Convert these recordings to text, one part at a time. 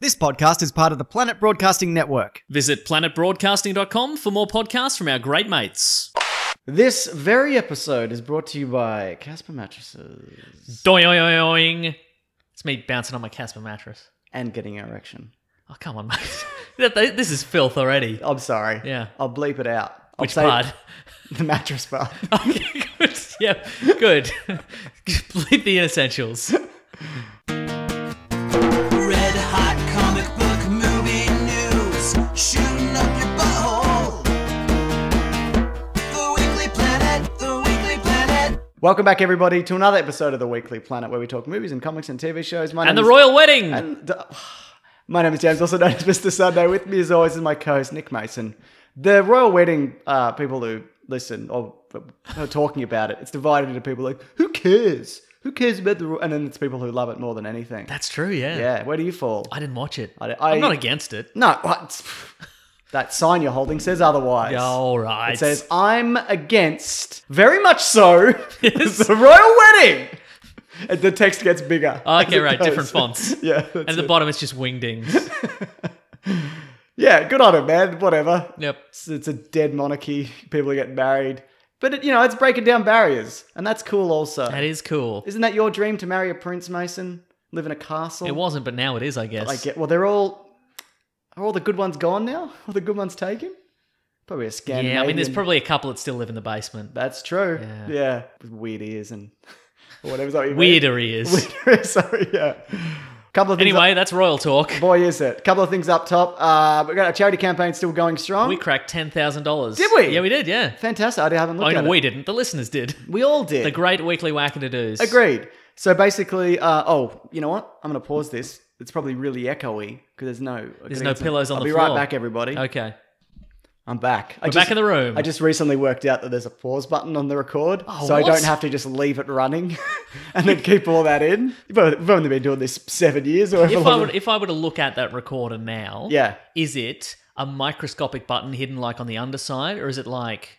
This podcast is part of the Planet Broadcasting Network. Visit planetbroadcasting.com for more podcasts from our great mates. This very episode is brought to you by Casper Mattresses. Doing. It's me bouncing on my Casper mattress. And getting an erection. Oh, come on, mate. This is filth already. I'm sorry. Yeah. I'll bleep it out. Which part? The mattress part. Okay, good. Yep, good. Bleep the inessentials. Red hot comic book movie news, shooting up your butthole. The Weekly Planet, the Weekly Planet. Welcome back, everybody, to another episode of the Weekly Planet, where we talk movies and comics and TV shows. And the Royal Wedding. My name is James, also known as Mr. Sunday. With me, as always, is my co-host, Nick Mason. The Royal Wedding, people who listen or are talking about it, it's divided into people like, who cares? Who cares about the... And then it's people who love it more than anything. That's true, yeah. Yeah, where do you fall? I didn't watch it. I'm not against it. No, that sign you're holding says otherwise. Yeah, all right. It says, I'm against, very much so, Yes. the Royal Wedding. And the text gets bigger. Okay, right, goes. different fonts. Yeah. And at the bottom, it's just wingdings. Yeah, good on it, man. Whatever. Yep. It's a dead monarchy. People get married. But, it's breaking down barriers. And that's cool also. That is cool. Isn't that your dream, to marry a prince, Mason? Live in a castle? It wasn't, but now it is, I guess. Well, are all the good ones gone now? All the good ones taken? Probably a Scandinavian. Yeah, I mean, there's probably a couple that still live in the basement. That's true. Yeah. With weird ears and... Or whatever's that you mean? Weirder ears. Weirder ears, sorry, yeah. Couple of things Anyway, that's royal talk. Boy, is it. Couple of things up top. We've got our charity campaign still going strong. We cracked $10,000. Did we? Yeah, we did, yeah. Fantastic. I haven't looked at it. We didn't. The listeners did. We all did. The great weekly whack-a-doos. Agreed. So basically, you know what? I'm going to pause this. It's probably really echoey because there's no pillows on the floor. floor. I'll be right back, everybody. Okay. I'm back. We're back in the room. I just recently worked out that there's a pause button on the record, Oh, so what? I don't have to just leave it running and then keep all that in. We've only been doing this 7 years. Or If I were to look at that recorder now, Yeah. is it a microscopic button hidden like on the underside, or is it like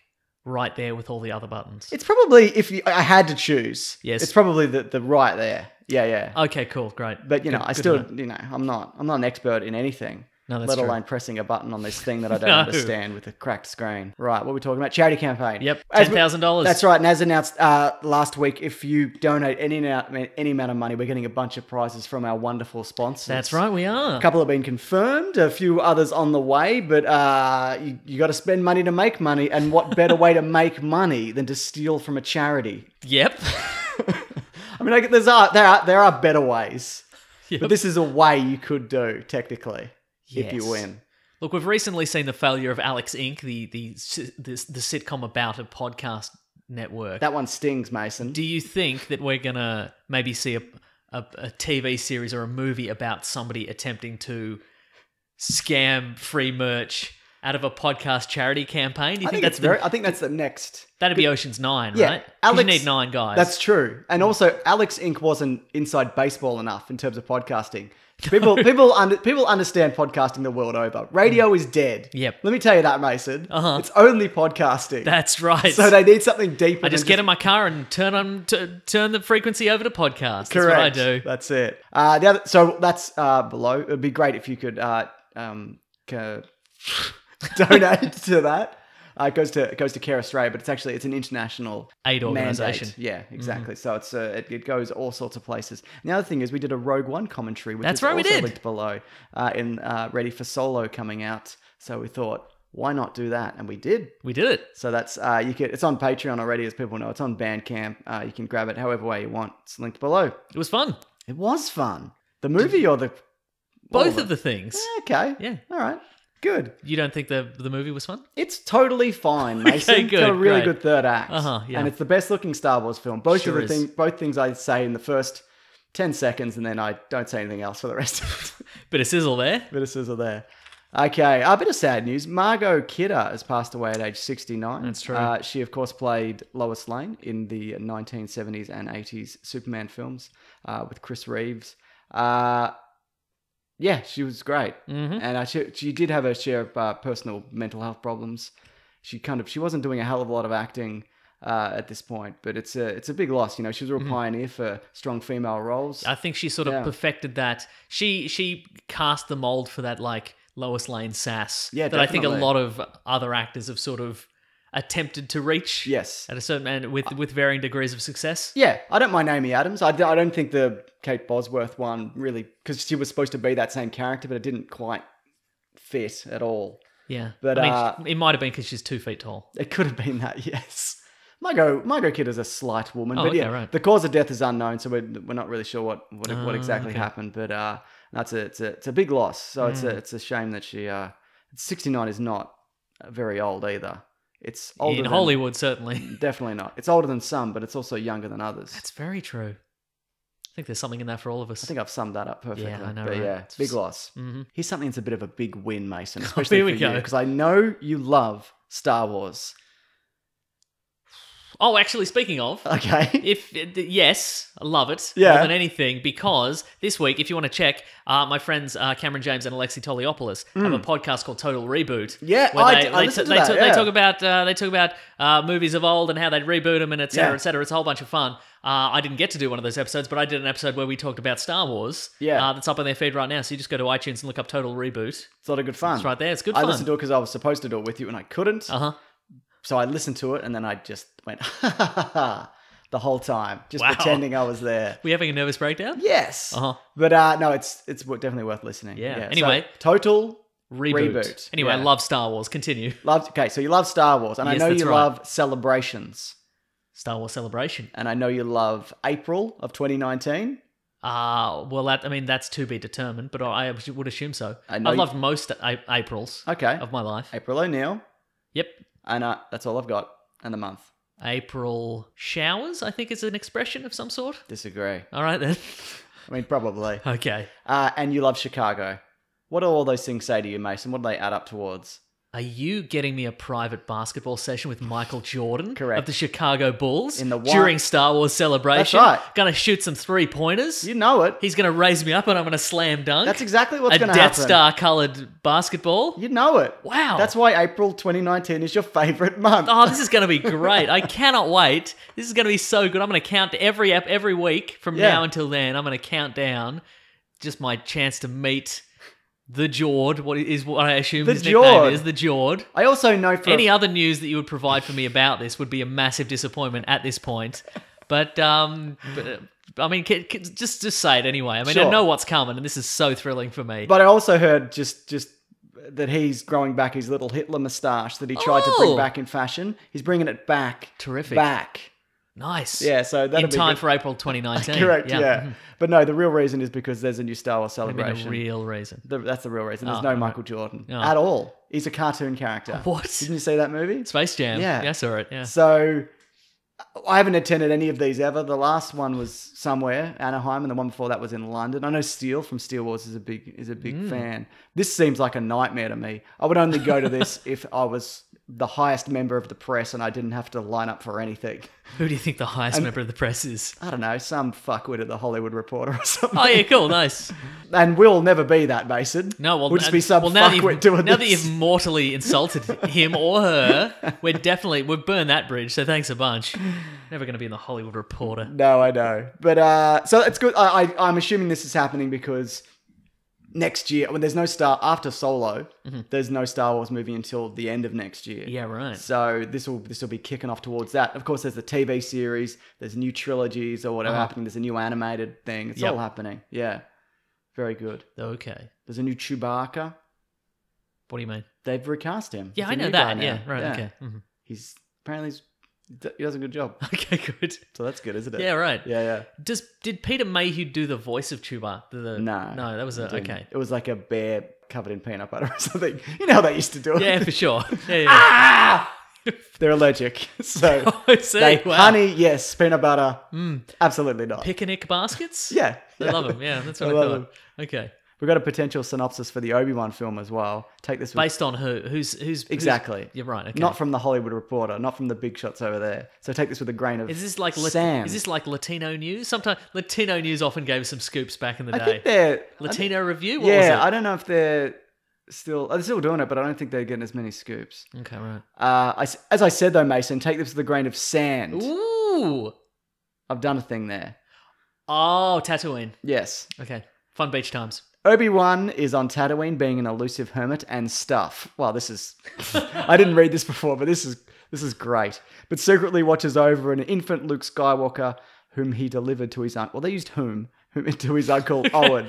right there with all the other buttons? It's probably, I had to choose. Yes. It's probably the right there. Yeah. Okay, cool, great. But, Good- I good still, to know. I'm not an expert in anything. No, that's let true. alone pressing a button on this thing that I don't No. understand with a cracked screen. Right, what are we talking about? Charity campaign. Yep, As we- $10,000. That's right, and as announced last week, if you donate any amount of money, we're getting a bunch of prizes from our wonderful sponsors. That's right, we are. A couple have been confirmed, a few others on the way, but you got to spend money to make money, and what better way to make money than to steal from a charity? Yep. I mean, there are better ways, Yep. but this is a way you could do, technically, if you Yes. win. Look, we've recently seen the failure of Alex Inc., the sitcom about a podcast network. That one stings, Mason. Do you think that we're going to maybe see a TV series or a movie about somebody attempting to scam free merch out of a podcast charity campaign? Do you think that's I think that's the next. that'd be Ocean's 9, Yeah, right? 'Cause you need 9 guys. That's true. And also, Alex Inc. wasn't inside baseball enough in terms of podcasting. People understand podcasting the world over. Radio is dead. Yep. Let me tell you that, Mason. Uh-huh. It's only podcasting. That's right. So they need something deeper. I just get in my car and turn the frequency over to podcast. That's Correct. what I do. That's it. So that's below. It'd be great if you could donate to that. It goes to Care Australia, but it's an international Aid organisation. mandate. Yeah, exactly. So it goes all sorts of places. And the other thing is we did a Rogue One commentary, which That's is right, we also did. linked below, ready for Solo coming out. So we thought, why not do that? And we did. We did it. So that's it's on Patreon already, as people know. It's on Bandcamp. You can grab it however way you want. It's linked below. It was fun. It was fun. The movie or the Both of the things. Okay. Yeah. All right. Good. You don't think the movie was fun? It's totally fine, Mason. Okay, It's got a good, really great. good third act. Yeah. And it's the best looking Star Wars film. Both things I say in the first 10 seconds, and then I don't say anything else for the rest of it. Bit of sizzle there. Bit of sizzle there. Okay, a bit of sad news. Margot Kidder has passed away at age 69. That's true. She, of course, played Lois Lane in the 1970s and 80s Superman films with Chris Reeves. Yeah, she was great. Mm-hmm. And she did have her share of personal mental health problems. She wasn't doing a hell of a lot of acting. at this point. But it's a big loss. You know, she was a real pioneer for strong female roles. I think she sort of perfected that. She cast the mold for that like Lois Lane sass. Yeah, that I think a definitely. lot of other actors have sort of attempted to reach. Yes. At a certain and with varying degrees of success. Yeah, I don't mind Amy Adams. I don't think the Kate Bosworth one really, because she was supposed to be that same character, but it didn't quite fit at all. Yeah. But, I mean, it might have been because she's 2 feet tall. It could have been that, yes. Margot Kidder is a slight woman, Oh, but okay, yeah, right. the cause of death is unknown, so we're not really sure what exactly okay. happened. But it's a big loss. So it's a shame that she 69 is not very old either. It's older In than, Hollywood, certainly. definitely not. It's older than some, but it's also younger than others. That's very true. I think there's something in that for all of us. I think I've summed that up perfectly. Yeah, I know, But right? yeah, it's a big loss. Mm-hmm. Here's something that's a bit of a big win, Mason, especially here we for go. you, because I know you love Star Wars. Oh, actually, speaking of, Okay. yes, I love it Yeah. more than anything, because this week, if you want to check, my friends Cameron James and Alexi Toliopoulos have a podcast called Total Reboot. Yeah, where I listened to that, they yeah. talk about movies of old and how they'd reboot them and et cetera, Yeah. et cetera. It's a whole bunch of fun. I didn't get to do one of those episodes, but I did an episode where we talked about Star Wars. Yeah. That's up on their feed right now, so you just go to iTunes and look up Total Reboot. It's a lot of good fun. It's right there. It's good I fun. listened to it because I was supposed to do it with you and I couldn't. Uh huh. So I listened to it and then I just went, ha ha ha ha, the whole time, just Wow. pretending I was there. We having a nervous breakdown? Yes. Uh-huh. But no, it's definitely worth listening. Yeah. So, Anyway. Total Reboot. Anyway, I Yeah. love Star Wars. Continue. Okay, so you love Star Wars, and I Yes, know that's you right. love celebrations, Star Wars Celebration. and I know you love April of 2019. Well, that's to be determined, but I would assume so. I know I've you- loved most Aprils Okay. of my life. April O'Neil, Yep. and that's all I've got, and the month. April showers, I think, is an expression of some sort. Disagree. All right, then. I mean, probably. Okay. And you love Chicago. What do all those things say to you, Mason? What do they add up towards? Are you getting me a private basketball session with Michael Jordan Correct. of the Chicago Bulls In the during Star Wars Celebration? That's right. Gonna shoot some 3-pointers. You know it. He's gonna raise me up and I'm gonna slam dunk. That's exactly what's a going to Death happen. Star colored basketball. You know it. Wow. That's why April 2019 is your favorite month. Oh, this is going to be great. I cannot wait. This is going to be so good. I'm going to count every week from Yeah. now until then. I'm going to count down just my chance to meet the Jord, what I assume The his nickname Jord. is, the Jord. I also know for Any other news that you would provide for me about this would be a massive disappointment at this point. But I mean, just say it anyway. I mean, I Sure. know what's coming, and this is so thrilling for me. But I also heard just that he's growing back his little Hitler moustache that he tried to bring Oh. back in fashion. He's bringing it back. Terrific. Back. Nice. Yeah, so that'll in be time good. for April 2019. Correct, yeah. Mhm. But no, the real reason is because there's a new Star Wars I mean, celebration. a real reason. That's the real reason. There's Oh, no right. Michael Jordan Oh. at all. He's a cartoon character. What? Didn't you see that movie? Space Jam. Yeah. I saw it. Yeah. So I haven't attended any of these ever. The last one was somewhere, Anaheim, and the one before that was in London. I know Steele from Steel Wars is a big fan. This seems like a nightmare to me. I would only go to this if I was the highest member of the press and I didn't have to line up for anything. Who do you think the highest member of the press is? I don't know, some fuckwit at the Hollywood Reporter or something. Oh yeah, cool, nice. And we'll never be that, Mason. No, well, we'll just be some fuckwit doing now this. that you've mortally insulted him or her, we've burned that bridge. So thanks a bunch. Never going to be in the Hollywood Reporter. No, I know. But so it's good. I'm assuming this is happening because next year, when there's no after Solo, there's no Star Wars movie until the end of next year. Yeah, right. So this will be kicking off towards that. Of course, there's the TV series, there's new trilogies or whatever happening. There's a new animated thing. It's Yep. all happening. Yeah, very good. Okay. There's a new Chewbacca. What do you mean? They've recast him. Yeah, He's a I know new guy that. now. Yeah, right. Okay. Mhm. He's apparently he does a good job. Okay, good. So that's good, isn't it? Yeah, right. Yeah. Did Peter Mayhew do the voice of Chewbacca? No, that was it didn't. okay. It was like a bear covered in peanut butter or something. You know how they used to do it. Yeah, for sure. Yeah. Ah! They're allergic. So I see. they, Wow. honey, yes. Peanut butter, absolutely not. Picnic baskets? Yeah. I love them. Yeah, that's what I I love thought. them. Okay. We've got a potential synopsis for the Obi Wan film as well. Take this with Based on who? Who's exactly. You're right. Okay. Not from the Hollywood Reporter, not from the big shots over there. So take this with a grain of Is this like sand. Is this like Latino news? Sometimes Latino news often gave some scoops back in the I day. think they're Latino Review. What yeah, was it? I don't know if they're they're still doing it, but I don't think they're getting as many scoops. Okay, right. As I said though, Mason, take this with a grain of sand. Ooh. I've done a thing there. Oh, Tatooine. Yes. Okay. Fun beach times. Obi Wan is on Tatooine being an elusive hermit and stuff. Well, this is... I didn't read this before, but this is great. But secretly watches over an infant Luke Skywalker whom he delivered to his uncle. Well, they used whom to his uncle Owen.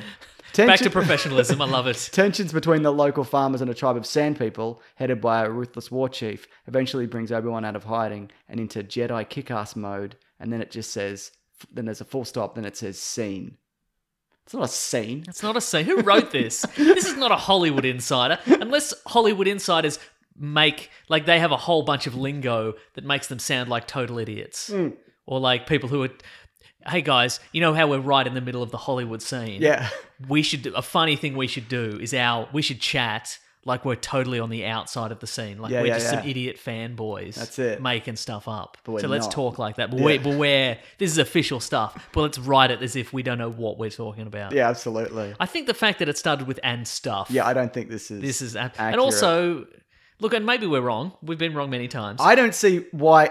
Back to professionalism. I love it. Tensions between the local farmers and a tribe of sand people, headed by a ruthless war chief, eventually brings Obi-Wan out of hiding and into Jedi kick-ass mode. And then it just says... Then there's a full stop, then it says scene. It's not a scene. It's not a scene. Who wrote this? This is not a Hollywood insider. Unless Hollywood insiders they have a whole bunch of lingo that makes them sound like total idiots. Or like people who are, hey guys, you know how we're right in the middle of the Hollywood scene? Yeah. A funny thing we should do is we should chat like we're totally on the outside of the scene. Like we're just some idiot fanboys. That's it. Making stuff up. But So let's not. talk like that. But this is official stuff. But let's write it as if we don't know what we're talking about. Yeah, absolutely. I think the fact that it started with "and stuff." Yeah, I don't think this is accurate. accurate. And also, look, and maybe we're wrong. We've been wrong many times. I don't see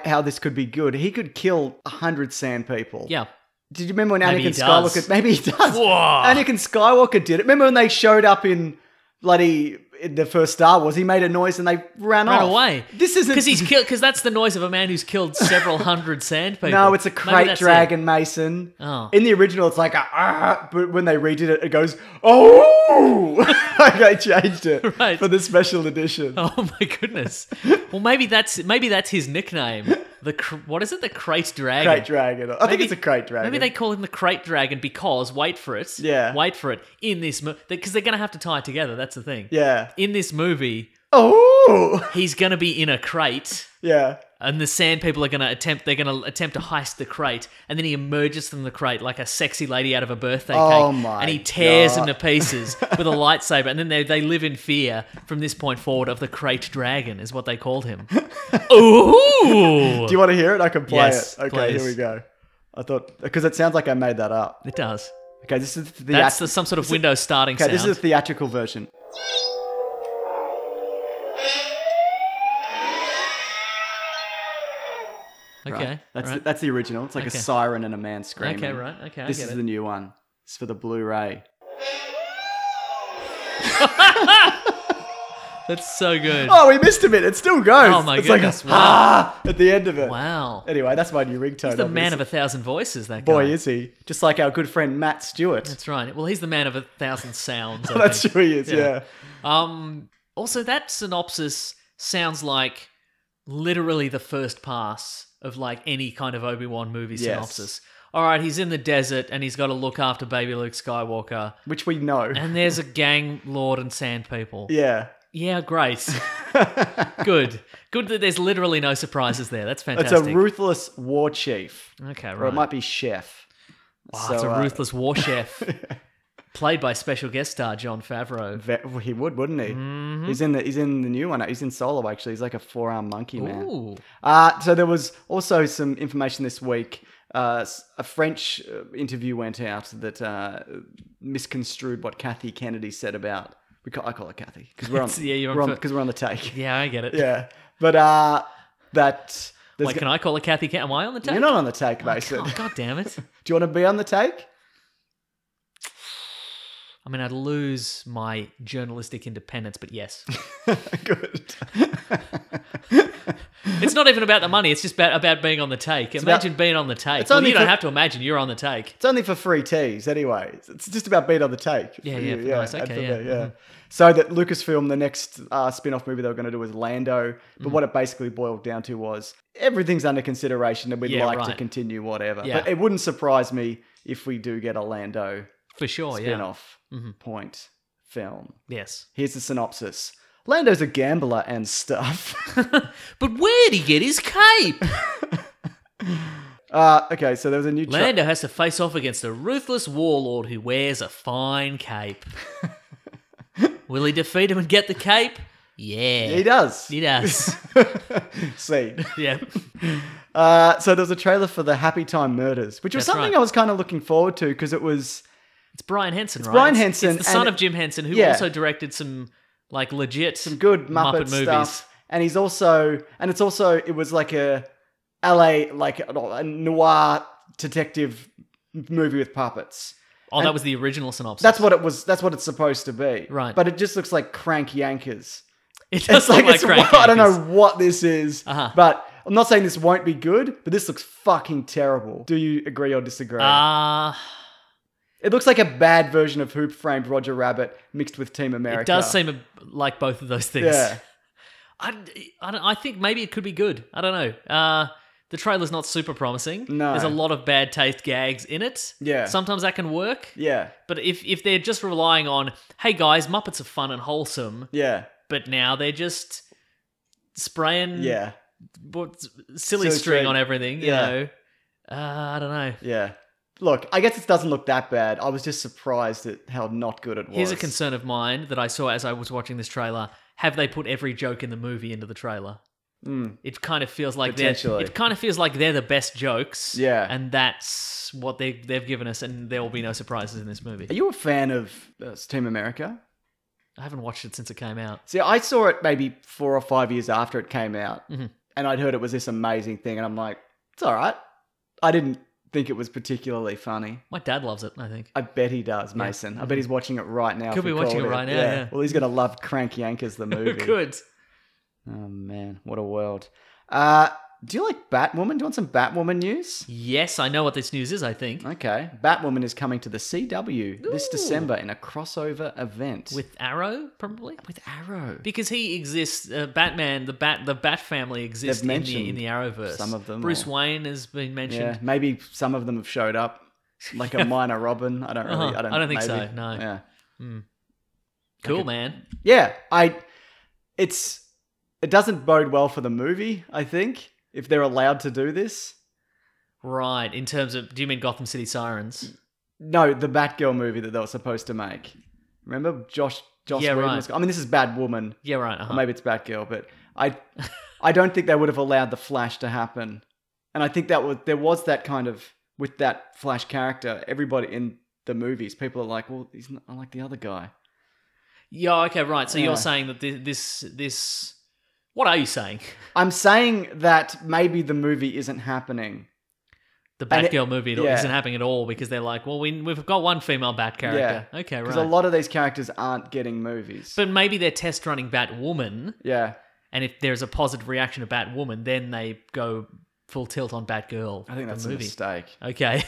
how this could be good. He could kill 100 sand people. Yeah. Did you remember when Maybe Anakin he does. Skywalker... Maybe he does. Whoa. Anakin Skywalker did it. Remember when they showed up in the first Star Wars, he made a noise and they ran off. Away. This isn't... Because that's the noise of a man who's killed several hundred sand people. No, it's a Maybe crate that's dragon, it. Mason. Oh. In the original, it's like but when they redid it, it goes, oh! Like they changed it Right. for the special edition. Oh my goodness. Well, maybe that's his nickname. What is it? The crate dragon. Crate dragon. I think it's a crate dragon. Maybe they call him the crate dragon because wait for it. Yeah. Wait for it. In this because they're going to have to tie it together. That's the thing. Yeah. In this movie, Oh! he's going to be in a crate. Yeah. And the sand people are going to attempt to heist the crate, and then he emerges from the crate like a sexy lady out of a birthday cake. Oh my And he tears God. him to pieces with a lightsaber, and then they live in fear from this point forward of the crate dragon, is what they called him. Ooh! Do you want to hear it? I can play Yes, it. Okay, please. here we go. I thought... Because it sounds like I made that up. It does. Okay, this is the... That's some sort of Windows starting sound. Okay, this is the theatrical version. Okay. Right? That's the original. It's like Okay. a siren and a man screaming. Okay, right. Okay, I This get is it. the new one. It's for the Blu-ray. That's so good. Oh, we missed a bit. It still goes. Oh my it's goodness, like wow. at the end of it. Wow. Anyway, that's my new ringtone. He's the man of obviously. 1,000 voices, that guy. Boy, is he. Just like our good friend Matt Stewart. That's right. Well, he's the man of 1,000 sounds. I That's think. true he is, yeah. Also, that synopsis sounds like literally the first pass of like any kind of Obi-Wan movie synopsis. All right, he's in the desert and he's got to look after baby Luke Skywalker. Which we know. And there's a gang lord and sand people. Yeah. Yeah, great. Good. Good that there's literally no surprises there. That's It's fantastic. a ruthless war chief. Okay, right. Or it might be chef. Wow, it's a ruthless war chef. Played by special guest star Jon Favreau. He would, wouldn't he? Mm-hmm. He's in the new one. He's in Solo, actually. He's like a 4-arm monkey man. Ooh. So there was also some information this week. A French interview went out that misconstrued what Kathy Kennedy said about... I call her Kathy because we're on the take. Yeah, I get it. Yeah, but that. Wait, can I call her Kathy? Am I on the take? You're not on the take, Mason. Oh, God damn it. Do you want to be on the take? I mean, I'd lose my journalistic independence, but yes. Good. It's not even about the money. It's just about being on the take. Imagine being on the take. It's only you don't for- have to imagine you're on the take. It's only for free teas anyway. It's just about being on the take. Yeah, for yeah, you, nice. and Okay, for yeah. me, yeah. So that Lucasfilm, the next spin-off movie they were going to do was Lando, but what it basically boiled down to was everything's under consideration and we'd Yeah, like to right. continue whatever. Yeah. But it wouldn't surprise me if we do get a Lando For sure, yeah. spin-off point film. Yes. Here's the synopsis. Lando's a gambler and stuff. But where'd he get his cape? Okay, so there was a new... Lando has to face off against a ruthless warlord who wears a fine cape. Will he defeat him and get the cape? Yeah. He does. He does. Scene. Yeah. So there was a trailer for the Happytime Murders, which was That's something right. I was kind of looking forward to because it was... It's Brian Henson, right? Brian Henson, It's the son and- of Jim Henson, who yeah. also directed some Like legit some good Muppet movies. stuff. And it was like a LA, like a noir detective movie with puppets. Oh, that was the original synopsis. That's what it was. That's what it's supposed to be. Right. But it just looks like Crank Yankers. It does look like Crank I don't know Yankers. what this is, Uh-huh. but I'm not saying this won't be good, but this looks fucking terrible. Do you agree or disagree? It looks like a bad version of Who Framed Roger Rabbit mixed with Team America. It does seem like both of those things. Yeah. I think maybe it could be good. I don't know. The trailer's not super promising. No. There's a lot of bad taste gags in it. Yeah. Sometimes that can work. Yeah. But if they're just relying on, hey guys, Muppets are fun and wholesome, Yeah. but now they're just spraying Yeah. silly string on everything, you Yeah. know. I don't know. Yeah. Look, I guess it doesn't look that bad. I was just surprised at how not good it was. Here's a concern of mine that I saw as I was watching this trailer. Have they put every joke in the movie into the trailer? It kind of feels like they're the best jokes. Yeah. And that's what they've given us, and there will be no surprises in this movie. Are you a fan of Team America? I haven't watched it since it came out. See, I saw it maybe 4 or 5 years after it came out, Mm-hmm. and I'd heard it was this amazing thing, and I'm like, it's all right. I didn't think it was particularly funny. My dad loves it, I think. I bet he does, Mason. I bet he's watching it right now. Could if we be watching called it right now, yeah. Well, he's going to love Crank Yankers, the movie. Good. Oh, man. What a world. Do you like Batwoman? Do you want some Batwoman news? Yes, I know what this news is, I think. Okay. Batwoman is coming to the CW this December in a crossover event. With Arrow, probably? With Arrow. Because he exists, Batman, the Bat family exists They've in mentioned the Arrowverse. some of them, Bruce or- Wayne has been mentioned. Yeah, maybe some of them have showed up, like a minor Robin. I don't really. I don't think so, maybe. no. Yeah. Cool, man. Yeah. It doesn't bode well for the movie. I think if they're allowed to do this. Right, in terms of, do you mean Gotham City Sirens? No, the Batgirl movie that they were supposed to make. Remember Josh Yeah, Whedon right. was. I mean, this is Batwoman. Yeah, right. Or maybe it's Batgirl, but I don't think they would have allowed the Flash to happen. And I think there was that kind of, with that Flash character, everybody in the movies, people are like, well, he's not like the other guy. Yeah, okay, right. So Yeah. you're saying that this... What are you saying? I'm saying that maybe the movie isn't happening. The And Batgirl movie yeah. isn't happening at all because they're like, well, we've got one female Bat character. Okay, right. Because a lot of these characters aren't getting movies. But maybe they're test running Batwoman, Yeah. and if there's a positive reaction to Batwoman, then they go full tilt on Batgirl. I think that's the a movie. mistake. Okay.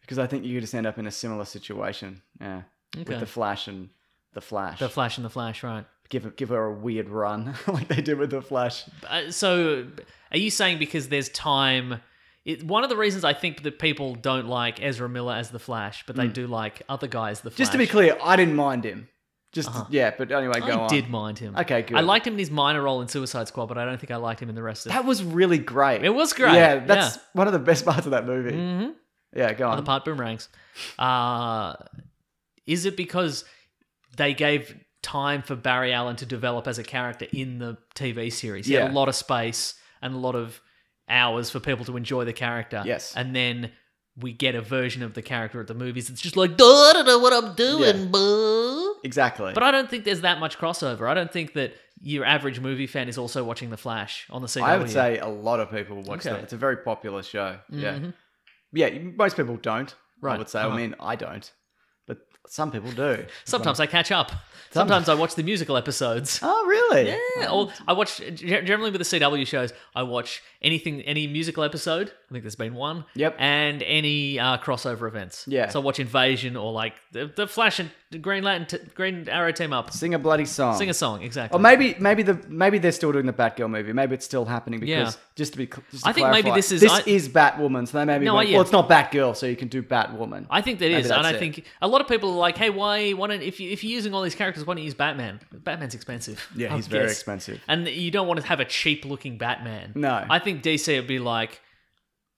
Because I think you just end up in a similar situation. Yeah. Okay. With the Flash and the Flash. The Flash and the Flash, right. Give her a weird run like they did with the Flash. So, are you saying because there's time... one of the reasons I think that people don't like Ezra Miller as the Flash, but they do like other guys the Flash. Just to be clear, I didn't mind him. Yeah, but anyway, go on. I did mind him. Okay, good. I liked him in his minor role in Suicide Squad, but I don't think I liked him in the rest of it. That was really great. It was great. Yeah, that's one of the best parts of that movie. Mm-hmm. Yeah, go on. Other part boomerangs. Is it because they gave time for Barry Allen to develop as a character in the TV series? He had a lot of space and a lot of hours for people to enjoy the character. Yes. And then we get a version of the character at the movies. It's just like, I don't know what I'm doing, boo. Exactly. But I don't think there's that much crossover. I don't think that your average movie fan is also watching The Flash on the CW. I would say a lot of people watch that. It's a very popular show. Yeah. Yeah, most people don't, I Right. would say. I mean, I don't. But some people do. Sometimes I catch up. Sometimes I watch the musical episodes. Oh, really? Yeah, or I watch, generally with the CW shows, I watch any musical episode. I think there's been one. Yep. And any crossover events. Yeah. So I watch Invasion or like the Flash and Green Arrow team up. Sing a bloody song. Sing a song, exactly. Or maybe they're still doing the Batgirl movie. Maybe it's still happening because just to I think maybe clarify, this is Batwoman. So they maybe No, yeah. well, it's not Batgirl, so you can do Batwoman. I think that Maybe is, and that's I it. think a lot of people are like, "Hey, why don't if you're using all these characters, why don't you use Batman? Batman's expensive." Yeah, I he's very guess. expensive. And you don't want to have a cheap-looking Batman. No. I think DC would be like,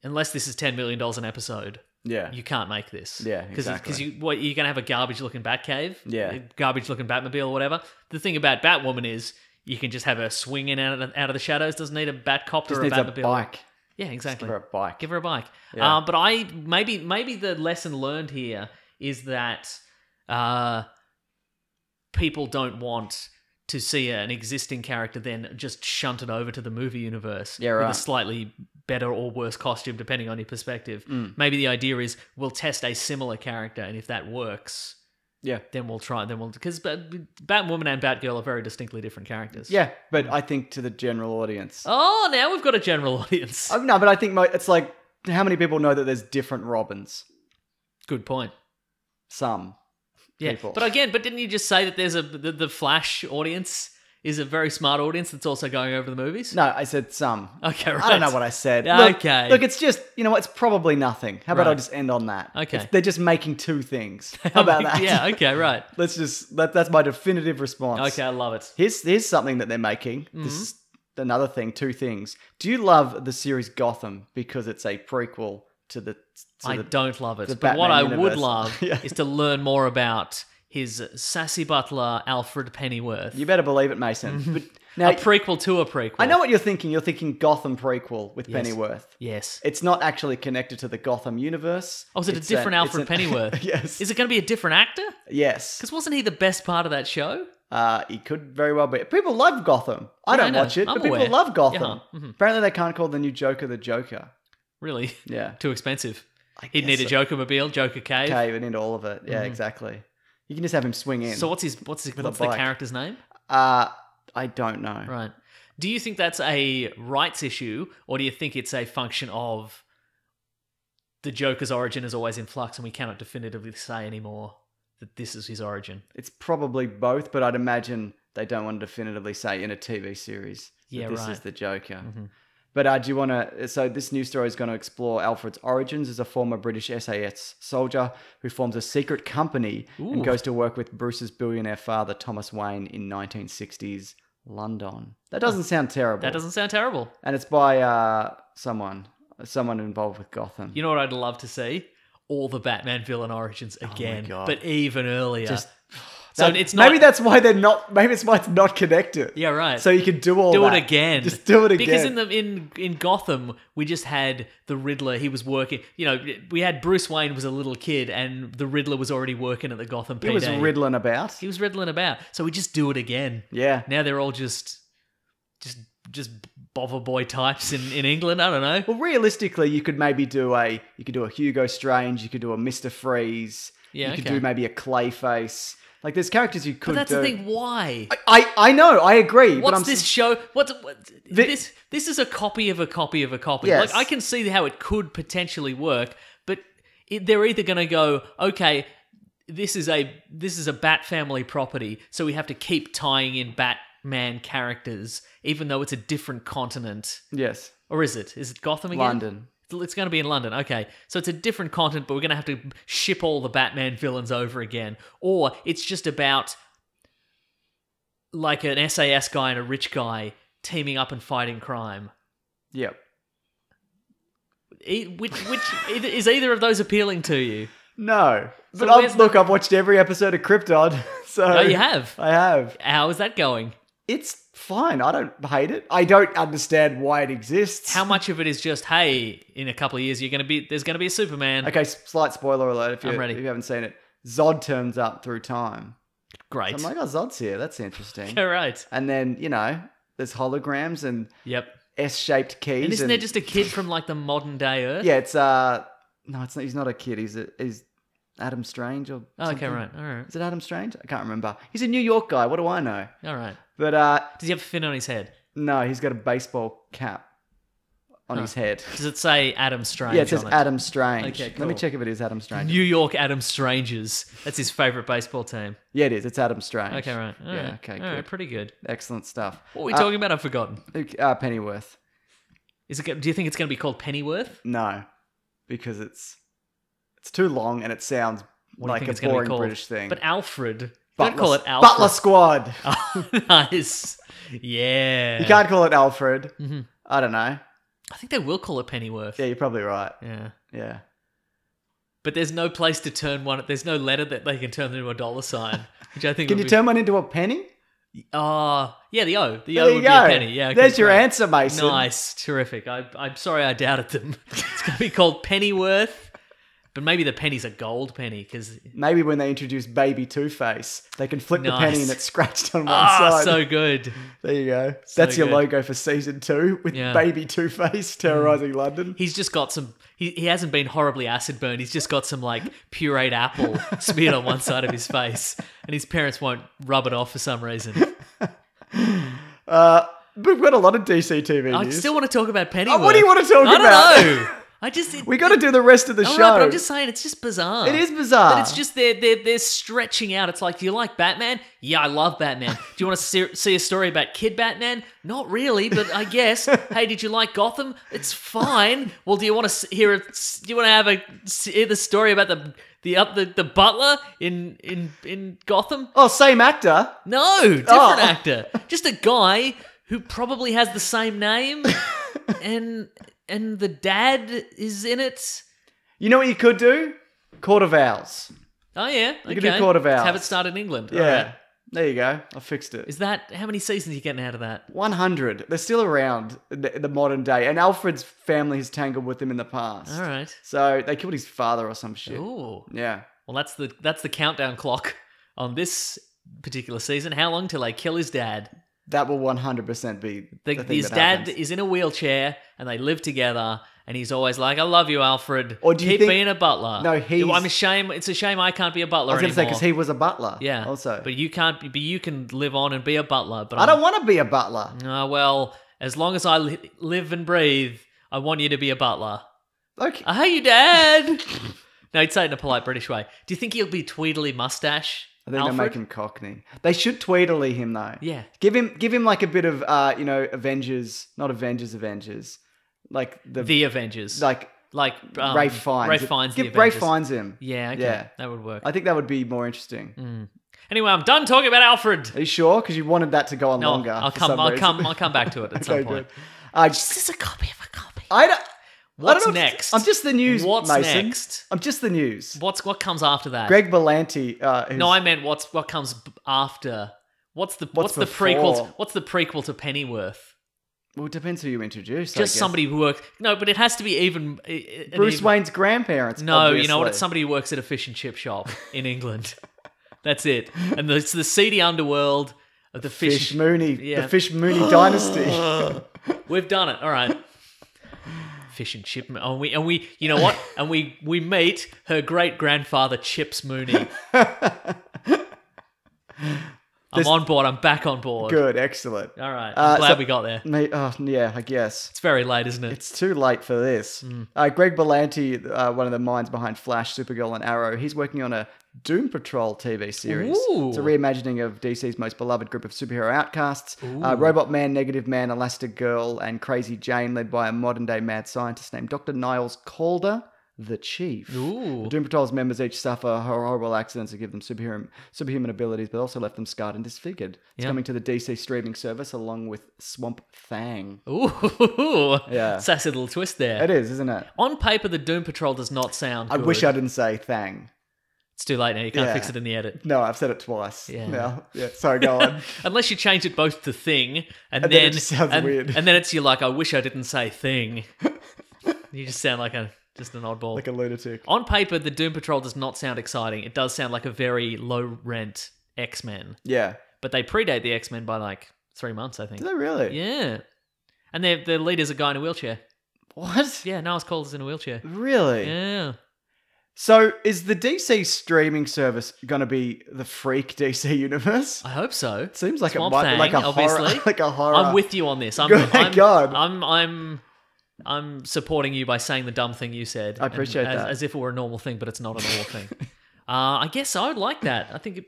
unless this is $10 million an episode, Yeah. you can't make this. Yeah, Because exactly. you're going to have a garbage-looking Batcave? Yeah. A garbage-looking Batmobile or whatever. The thing about Batwoman is you can just have her swinging out of the shadows. Doesn't need a Batcopter Just or a needs Batmobile. a bike. Yeah, exactly. Give her a bike. Give her a bike. Yeah. But maybe the lesson learned here is that people don't want to see an existing character then just shunted over to the movie universe Yeah, with right. a slightly better or worse costume, depending on your perspective. Mm. Maybe the idea is we'll test a similar character, and if that works, Yeah. then we'll try. Because Batwoman and Batgirl are very distinctly different characters. Yeah, but I think to the general audience. Oh, now we've got a general audience. No, but I think it's like, how many people know that there's different Robins? Good point. Some Yeah, people. but didn't you just say that there's the Flash audience is a very smart audience that's also going over the movies? No, I said some. Okay, right. I don't know what I said. Okay. Look, it's just, it's probably nothing. How about I Right. just end on that? Okay. They're just making two things. How about that? Yeah, okay, right. That's my definitive response. Okay, I love it. Here's something that they're making. This is another thing, two things. Do you love the series Gotham because it's a prequel to the... I don't love the it. But what Batman I would universe. love Yeah. is to learn more about his sassy butler, Alfred Pennyworth. You better believe it, Mason. But now, A prequel to a prequel. I know what you're thinking. You're thinking Gotham prequel with Pennyworth. Yes. It's not actually connected to the Gotham universe. Oh, is it a It's different Alfred it's an- Pennyworth? Yes. Is it going to be a different actor? Yes. Because wasn't he the best part of that show? He could very well be. People love Gotham. I Yeah, don't I know. watch it, I'm but people aware. love Gotham. Yeah, mhm. Apparently, they can't call the new Joker the Joker. Really? Yeah. Too expensive. I He'd need a guess Joker-mobile, Joker Cave. Cave and into all of it. Yeah, exactly. You can just have him swing in. So what's a the bike. character's name? I don't know. Right. Do you think that's a rights issue, or do you think it's a function of the Joker's origin is always in flux and we cannot definitively say anymore that this is his origin? It's probably both, but I'd imagine they don't want to definitively say in a TV series Yeah, that this right. is the Joker. Mhm. But do you want to... So this new story is going to explore Alfred's origins as a former British SAS soldier who forms a secret company and Ooh. goes to work with Bruce's billionaire father, Thomas Wayne, in 1960s London. That doesn't sound terrible. That doesn't sound terrible. And it's by someone involved with Gotham. You know what I'd love to see? All the Batman villain origins again, God. but even earlier. Just- so That- it's not... Maybe that's why they're not... Maybe it's why it's not connected. Yeah, right. So you can do all do that. it again. Just do it again. Because in Gotham, we just had the Riddler. He was working. We had Bruce Wayne was a little kid, and the Riddler was already working at the Gotham PD. He was riddling about. He was riddling about. So we just do it again. Yeah. Now they're all just bother boy types in England. I don't know. Well, realistically, you could maybe do a Hugo Strange. You could do a Mr. Freeze. Yeah, You could okay. do maybe a Clayface. Like, there's characters you could But that's do. the thing. Why? I know. I agree. but What's I'm this show? This is a copy of a copy of a copy. Yes. Like I can see how it could potentially work, but they're either going to go, okay, this is a Bat family property, so we have to keep tying in Batman characters, even though it's a different continent. Yes. Or is it? Is it Gotham again? London. It's going to be in London. Okay. So it's a different continent, but we're going to have to ship all the Batman villains over again. Or it's just about like an SAS guy and a rich guy teaming up and fighting crime. Yep. Which is either of those appealing to you? No. So But where's look, I've watched every episode of Krypton. So Oh, you have? I have. How is that going? It's fine. I don't hate it. I don't understand why it exists. How much of it is just, hey, in a couple of years there's going to be a Superman? Okay, slight spoiler alert if I'm ready. if you haven't seen it. Zod turns up through time. Great. I'm like, oh, Zod's here. That's interesting. All right. And then, there's holograms and Yep. S-shaped keys. And isn't there just a kid from like the modern day Earth? Yeah, it's no, it's not. He's not a kid. He's Adam Strange or Oh, okay, something. right. All right. Is it Adam Strange? I can't remember. He's a New York guy. What do I know? All right. But Does he have a fin on his head? no, he's got a baseball cap on his head. Does it say Adam Strange Yeah, it says on Adam Strange. Okay, Let me cool. check if it is Adam Strange. New York Adam Strangers. That's his favorite baseball team. Yeah, it is. It's Adam Strange. Okay, right. All Yeah, right. okay, All good. right, pretty good. Excellent stuff. What are we talking about? I've forgotten. Pennyworth. Do you think it's going to be called Pennyworth? No, because it's too long and it sounds What do you like think a it's going to be boring called? British thing. But Alfred. Butler, Don't call it Alfred. Butler Squad. Oh, nice. Yeah. You can't call it Alfred. Mhm. I don't know. I think they will call it Pennyworth. Yeah, you're probably right. Yeah. Yeah. But there's no place to turn one. There's no letter that they can turn into a dollar sign, which I think Can would you be... turn one into a penny? Oh, yeah, the O. The There O you would go. be a penny. Yeah, okay, There's your great. answer, Mason. Nice. Terrific. I'm sorry I doubted them. It's going to be called Pennyworth. But maybe the penny's a gold penny because Maybe when they introduce Baby Two-Face, they can flick the Nice. penny and it's scratched on one side. so good. There you go. That's your good. logo for season 2 with Yeah. Baby Two-Face terrorizing London. He's just got some. He hasn't been horribly acid burned. He's just got some like pureed apple smeared on one side of his face, and his parents won't rub it off for some reason. But we've got a lot of DC TV I news. still want to talk about Pennyworth. What do you want to talk I about? don't know. We got to do the rest of the I don't show. know, but I'm just saying it's just bizarre. It is bizarre. But it's just they're stretching out. It's like, do you like Batman? Yeah, I love Batman. Do you want to see a story about Kid Batman? Not really, but I guess. Hey, did you like Gotham? It's fine. Well, do you want to hear it? Do you want to hear the story about the butler in Gotham? Oh, same actor. No, different actor. Just a guy who probably has the same name, and the dad is in it. You know what you could do? Court of Owls. Oh yeah, You could do Court of Owls. Have it start in England. Yeah. Alright. There you go. I fixed it. Is that how many seasons are you getting out of that? 100. They're still around in the modern day. And Alfred's family has tangled with him in the past. All right. So they killed his father or some shit. Ooh. Yeah. Well, that's the countdown clock on this particular season. How long till they kill his dad? That will 100% be the thing His that dad happens. is in a wheelchair, and they live together. And he's always like, "I love you, Alfred. Or do you Keep think- being a butler." No, he's- I'm ashamed. It's a shame I can't be a butler I was going anymore. to say, because he was a butler. yeah. Also. But you can't. But you can live on and be a butler. But I don't want to be a butler. Well, as long as I live and breathe, I want you to be a butler. Okay. I hate you, Dad. No, he'd say it in a polite British way. Do you think he'll be Tweedly mustache? I think Alfred? they make him Cockney. They should Tweedly him though. Yeah. Give him like a bit of Avengers, not Avengers. Like The Avengers. like Ray Fiennes. Ray Fiennes. Give the Ray Avengers. Fiennes him. Yeah, okay. Yeah. That would work. I think that would be more interesting. Anyway, I'm done talking about Alfred. Are you sure? Because you wanted that to go on No, longer. I'll for come. some I'll reason. come. I'll come back to it at some Okay, point. good. This is a copy of a copy. I don't What's know. next? I'm just the news. What's Mason. next? I'm just the news. What comes after that? Greg Berlanti. No, I meant what comes after. What's the What's prequel? before? What's the prequel to Pennyworth? Well, it depends who you introduce. I Just guess. somebody who works. No, but it has to be even. Bruce Wayne's grandparents. No, you know what? obviously. It's somebody who works at a fish and chip shop in England. That's it. And it's the seedy underworld of the Fish Mooney. Yeah. The Fish Mooney dynasty. We've done it. All right. Fish and chip. And we. You know what? And we meet her great grandfather Chips Mooney. I'm on board. I'm back on board. Good, excellent. All right. I'm glad we got there. Yeah, I guess. It's very late, isn't it? It's too late for this. Greg Berlanti, one of the minds behind Flash, Supergirl, and Arrow, he's working on a Doom Patrol TV series. Ooh. It's a reimagining of DC's most beloved group of superhero outcasts. Robot Man, Negative Man, Elastic Girl, and Crazy Jane, led by a modern-day mad scientist named Dr. Niles Calder, the Chief. Ooh. The Doom Patrol's members each suffer horrible accidents that give them superhuman abilities, but also left them scarred and disfigured. It's coming to the DC streaming service along with Swamp Thang. Ooh. Yeah. Sassy little twist there. It is, isn't it? On paper, the Doom Patrol does not sound I good. wish I didn't say Thang. It's too late now. You can't Yeah. fix it in the edit. No, I've said it twice. Yeah. Now. Yeah. Sorry, go on. Unless you change it both to thing, and then then it just sounds weird. And then it's you're like, I wish I didn't say thing. You just sound like just an oddball. Like a lunatic. On paper, the Doom Patrol does not sound exciting. It does sound like a very low rent X-Men. Yeah. But they predate the X-Men by like 3 months, I think. Is that really? Yeah. And their leader's a guy in a wheelchair. What? Yeah, Niles Calder's in a wheelchair. Really? Yeah. So is the DC streaming service going to be the freak DC universe? I hope so. It seems like Swamp it might be Thang, like a obviously. horror. Like a horror. I'm with you on this. Good God. I'm supporting you by saying the dumb thing you said. I appreciate as, that. As if it were a normal thing, but it's not a normal thing. I guess I would like that. I think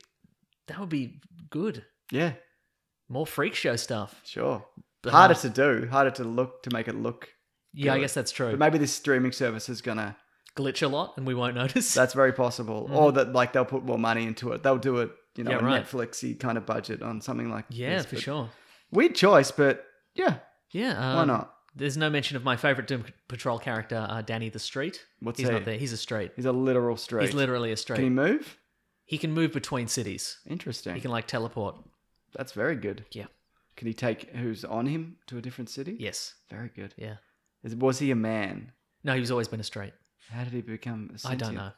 that would be good. Yeah, More freak show stuff. sure. Harder to do. Harder to look to make it look. Yeah, I good. guess that's true. But maybe this streaming service is gonna. Glitch a lot and we won't notice. That's very possible. Or that like they'll put more money into it. They'll do it. You know, Yeah, a right. Netflixy kind of budget on something like yeah, this. for But sure. Weird choice, but yeah. Yeah. Why not? There's no mention of my favorite Doom Patrol character, Danny the Street. What's He's he? not there. He's a street. He's a literal street. He's literally a street. Can he move? He can move between cities. Interesting. He can like teleport. That's very good. Yeah. Can he take who's on him to a different city? Yes. Very good. Yeah. Was he a man? No, he's always been a street. How did he become I sentient? don't know.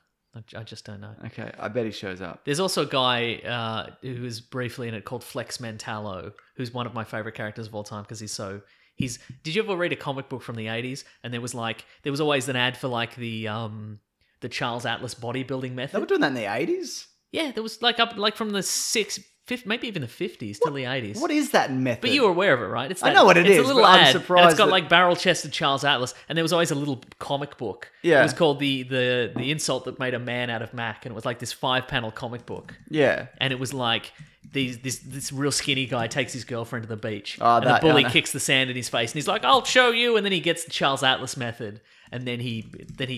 I just don't know. Okay, I bet he shows up. There's also a guy who was briefly in it called Flex Mentallo, who's one of my favorite characters of all time because he's. Did you ever read a comic book from the 80s? And there was always an ad for like the Charles Atlas bodybuilding method. They were doing that in the 80s? Yeah, there was like from the 50, maybe even the 50s till the 80s. What is that method? But you were aware of it, right? It's I know what it it's is, a little but I'm ad, surprised and it's got that- like barrel-chested Charles Atlas, and there was always a little comic book. Yeah. It was called the insult that made a man out of Mac, and it was like this 5-panel comic book. Yeah. And it was like this real skinny guy takes his girlfriend to the beach, Oh, and that- the bully I know. kicks the sand in his face, and he's like, "I'll show you," and then he gets the Charles Atlas method, and then he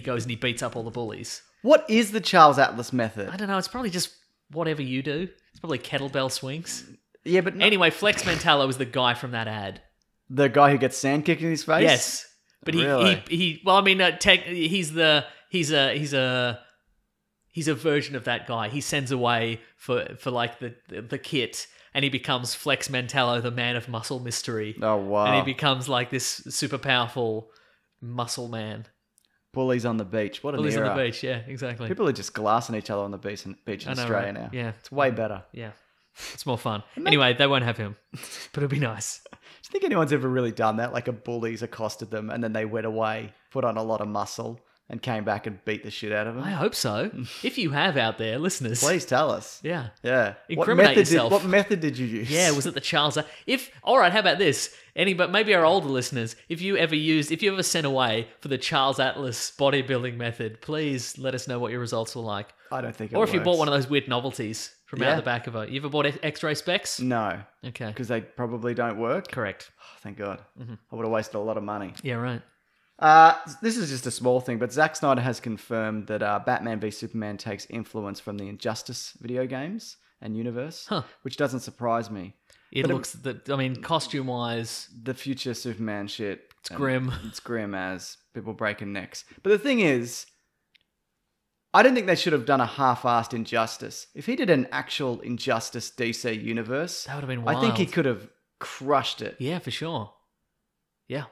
goes and he beats up all the bullies. What is the Charles Atlas method? I don't know. It's probably just whatever you do. It's probably kettlebell swings. Yeah, but Anyway, Flex Mentallo is the guy from that ad. the guy who gets sand kicked in his face? Yes, but Really? he well, I mean, he's a version of that guy. He sends away for like the kit, and he becomes Flex Mentallo, the man of muscle mystery. Oh, wow. And he becomes like this super powerful muscle man. Bullies on the beach. What an Bullies era. on the beach, yeah, exactly. People are just glassing each other on the beach in I know, Australia right? now. Yeah. It's way better. Yeah, it's more fun. Anyway, they won't have him, but it'll be nice. Do you think anyone's ever really done that? Like a bully's accosted them and then they went away, put on a lot of muscle, and came back and beat the shit out of them? I hope so. If you have out there, listeners, Please tell us. yeah. Yeah. Incriminate yourself. What method did you use? Yeah, was it the Charles? All right, how about this? But maybe our older listeners, if you ever sent away for the Charles Atlas bodybuilding method, please let us know what your results were like. I don't think it Or if you works. bought one of those weird novelties from out Yeah. the back of it. You ever bought X-ray specs? No, Okay, because they probably don't work. correct. Oh, thank God. Mm-hmm. I would have wasted a lot of money. Yeah, right. This is just a small thing, but Zack Snyder has confirmed that Batman v Superman takes influence from the Injustice video games and universe, Huh. which doesn't surprise me. It looks costume-wise, The future Superman shit. It's grim. It's grim as people breaking necks. But the thing is, I don't think they should have done a half-assed Injustice. If he did an actual Injustice DC universe, that would have been I wild. think he could have crushed it. Yeah, for sure. Yeah.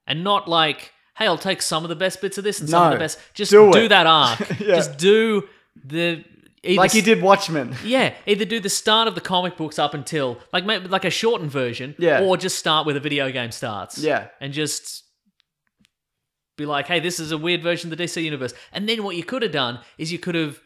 And not like, hey, I'll take some of the best bits of this and some of No, the best. Just do do it. that arc. Yeah. Just do the... Like he did Watchmen. Yeah, either do the start of the comic books up until maybe like a shortened version, Yeah. or just start where the video game starts. Yeah. and just be like, hey, this is a weird version of the DC universe. And then what you could have done is you could have,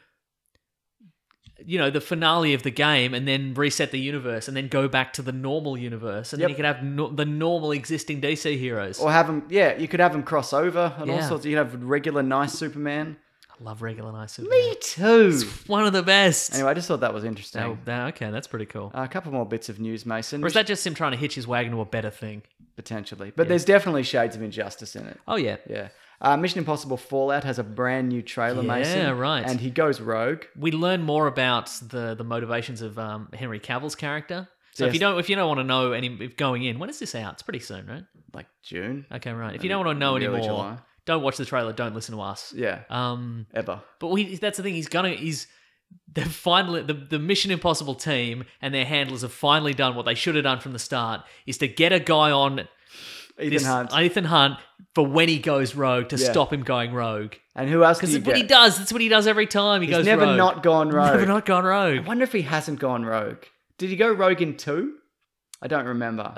the finale of the game, and then reset the universe, and then go back to the normal universe, and then Yep. you could have the normal existing DC heroes. Or have them, you could have them cross over and all Yeah. sorts. You could have regular nice Superman. I love regular nice Superman. Me too. One of the best. Anyway, I just thought that was interesting. Okay, that's pretty cool. A couple more bits of news, Mason. Or is that just him trying to hitch his wagon to a better thing? Potentially. But there's definitely shades of Injustice in it. Oh, yeah. Yeah. Mission Impossible Fallout has a brand new trailer, Yeah, Mason. right. And he goes rogue. We learn more about the motivations of Henry Cavill's character. So Yes. if you don't want to know if going in, when is this out? It's pretty soon, right? Like June. Okay, right. If you don't want to know Early anymore, July. don't watch the trailer. Don't listen to us. Yeah. Ever. But that's the thing. They've finally the Mission Impossible team and their handlers have finally done what they should have done from the start: is to get a guy on Ethan Hunt for when he goes rogue to Yeah. stop him going rogue. And who else do Because you that's what he get? does. That's what he does every time he He's goes never rogue. not gone rogue. Never not gone I rogue. wonder if he hasn't gone rogue. Did he go rogue in 2? I don't remember.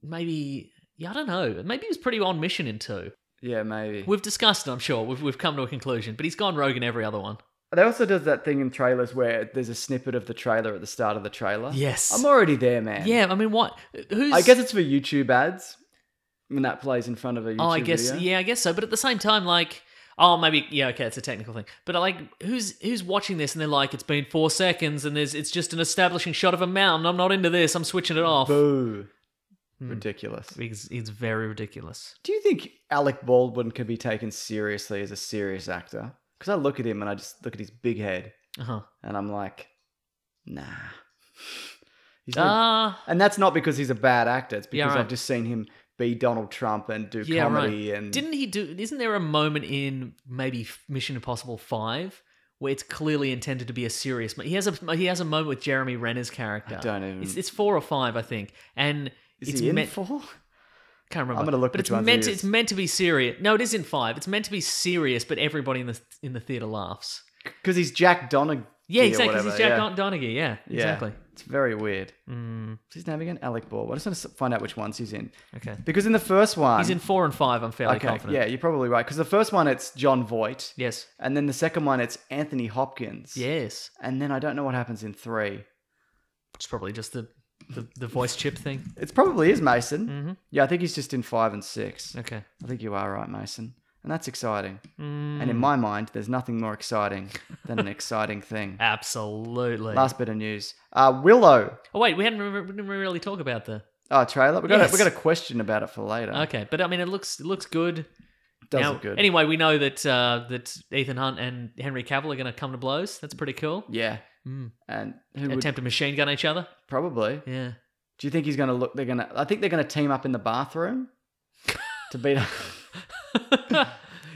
Maybe. Yeah, I don't know. Maybe he was pretty on mission in 2. Yeah, maybe. We've discussed it, I'm sure. We've come to a conclusion. But he's gone rogue in every other one. They also does that thing in trailers where there's a snippet of the trailer at the start of the trailer. Yes. I'm already there, man. Yeah, I mean, what? Who's... I guess it's for YouTube ads. When that plays in front of a YouTube Oh, I guess, video. yeah, I guess so. But at the same time, like, oh, maybe, yeah, okay, it's a technical thing. But like, who's watching this and they're like, it's been 4 seconds and it's just an establishing shot of a mountain. I'm not into this. I'm switching it off. Boo. Ridiculous. It's very ridiculous. Do you think Alec Baldwin can be taken seriously as a serious actor? Because I look at him and I just look at his big head Uh-huh. and I'm like, nah. He's not- and that's not because he's a bad actor. It's because Yeah, right. I've just seen him be Donald Trump and do Yeah, comedy right. and Isn't there a moment in maybe Mission Impossible 5 where it's clearly intended to be a serious... He has a moment with Jeremy Renner's character. I don't even... It's 4 or 5, I think. And Is it's he in meant... 4? Can't remember. I'm gonna look But which one's it's meant to be serious. No, it is in 5. It's meant to be serious, but everybody in the theater laughs. Because he's Jack Donaghy. Yeah, exactly. Or whatever. He's Jack Donaghy. Yeah, exactly. It's very weird. What's his name again? Alec Baldwin. I just want to find out which ones he's in. Okay. Because in the first one... He's in 4 and 5, I'm fairly confident. Yeah, you're probably right. Because the first one, it's John Voight. Yes. And then the second one, it's Anthony Hopkins. Yes. And then I don't know what happens in 3. It's probably just the voice chip thing. It probably is Mason. Mm-hmm. Yeah, I think he's just in 5 and 6. Okay. I think you are right, Mason. And that's exciting. And in my mind, there's nothing more exciting than an exciting thing. Absolutely. Last bit of news. Willow. Oh, wait, we didn't really talk about the... Oh, trailer? We got a question about it for later. Okay, but I mean, it looks good. Does now, look good. Anyway, we know that Ethan Hunt and Henry Cavill are going to come to blows. That's pretty cool. Yeah. And who would... Attempt to machine gun each other. Probably. Yeah. Do you think he's going to look... I think they're going to team up in the bathroom to beat up...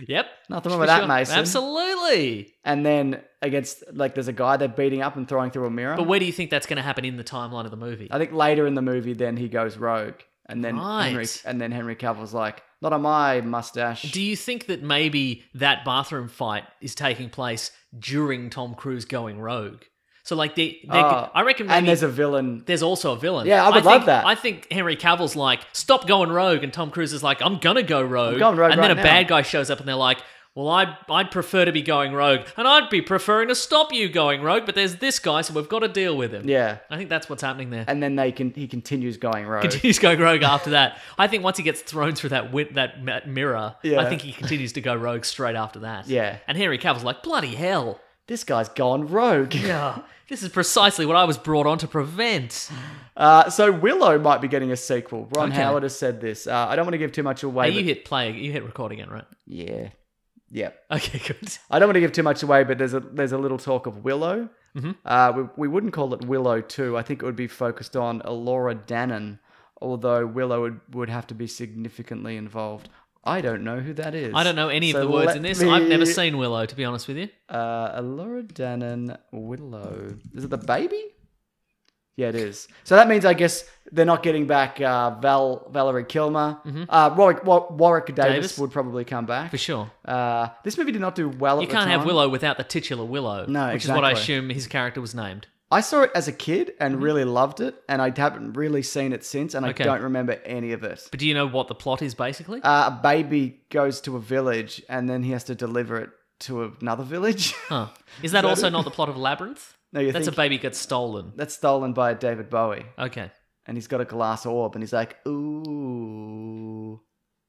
Yep. Nothing wrong with that, sure. Mason. Absolutely. And then against, there's a guy they're beating up and throwing through a mirror. But where do you think that's going to happen in the timeline of the movie? I think later in the movie, then he goes rogue. And then Right. Henry Cavill's like, not on my mustache. Do you think that maybe that bathroom fight is taking place during Tom Cruise going rogue? So like I reckon maybe and there's a villain. There's also a villain. Yeah, I would love that. I think Henry Cavill's like, stop going rogue, and Tom Cruise is like, I'm gonna go rogue. I'm going rogue and then right a now. bad guy shows up and they're like, well, I'd prefer to be going rogue, and I'd be preferring to stop you going rogue, but there's this guy, so we've got to deal with him. Yeah. I think that's what's happening there. And then he continues going rogue. Continues going rogue after that. I think once he gets thrown through that mirror, Yeah. I think he continues to go rogue straight after that. Yeah. And Henry Cavill's like, bloody hell. This guy's gone rogue. Yeah. This is precisely what I was brought on to prevent. So Willow might be getting a sequel. Ron Okay. Howard has said this. I don't want to give too much away. Hey, but you hit record again, right? Yeah. Yep. Okay, good. I don't want to give too much away, but there's a little talk of Willow. Mm-hmm. We wouldn't call it Willow 2. I think it would be focused on Elora Danan, although Willow would have to be significantly involved. I don't know who that is. I don't know any of So the words let in this. me- I've never seen Willow, to be honest with you. Elora Danan Willow. Is it the baby? Yeah, it is. So that means, I guess, they're not getting back Valerie Kilmer. Mm-hmm. Warwick Davis would probably come back. For sure. This movie did not do well You at the can't time. have Willow without the titular Willow. No, which is what I exactly. assume his character was named. I saw it as a kid and Mm-hmm. really loved it, and I haven't really seen it since, and I Okay. don't remember any of it. But do you know what the plot is, basically? A baby goes to a village, and then he has to deliver it to another village. Huh. Is that also not the plot of Labyrinth? No, you That's think a baby gets stolen. that's stolen by David Bowie, Okay. and he's got a glass orb, and he's like, ooh.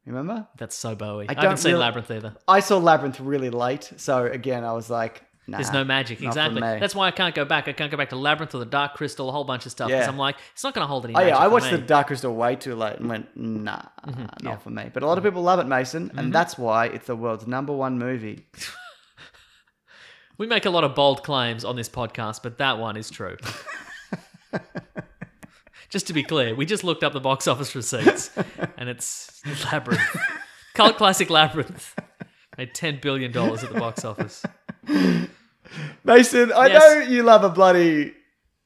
Remember? That's so Bowie. I I haven't don't seen really- Labyrinth either. I saw Labyrinth really late, so again, I was like, nah. There's no magic. not for Exactly. me. That's why I can't go back. I can't go back to Labyrinth or the Dark Crystal, a whole bunch of stuff. Because Yeah. I'm like, it's not going to hold any Oh magic yeah, I for watched me. the Dark Crystal way too late and went, nah, Mm-hmm. not for me. But a lot of people love it, Mason, and that's why it's the world's #1 movie. We make a lot of bold claims on this podcast, but that one is true. Just to be clear, we just looked up the box office receipts, and it's Labyrinth. Cult classic Labyrinth. Made $10 billion at the box office. Mason, I Yes. know you love a bloody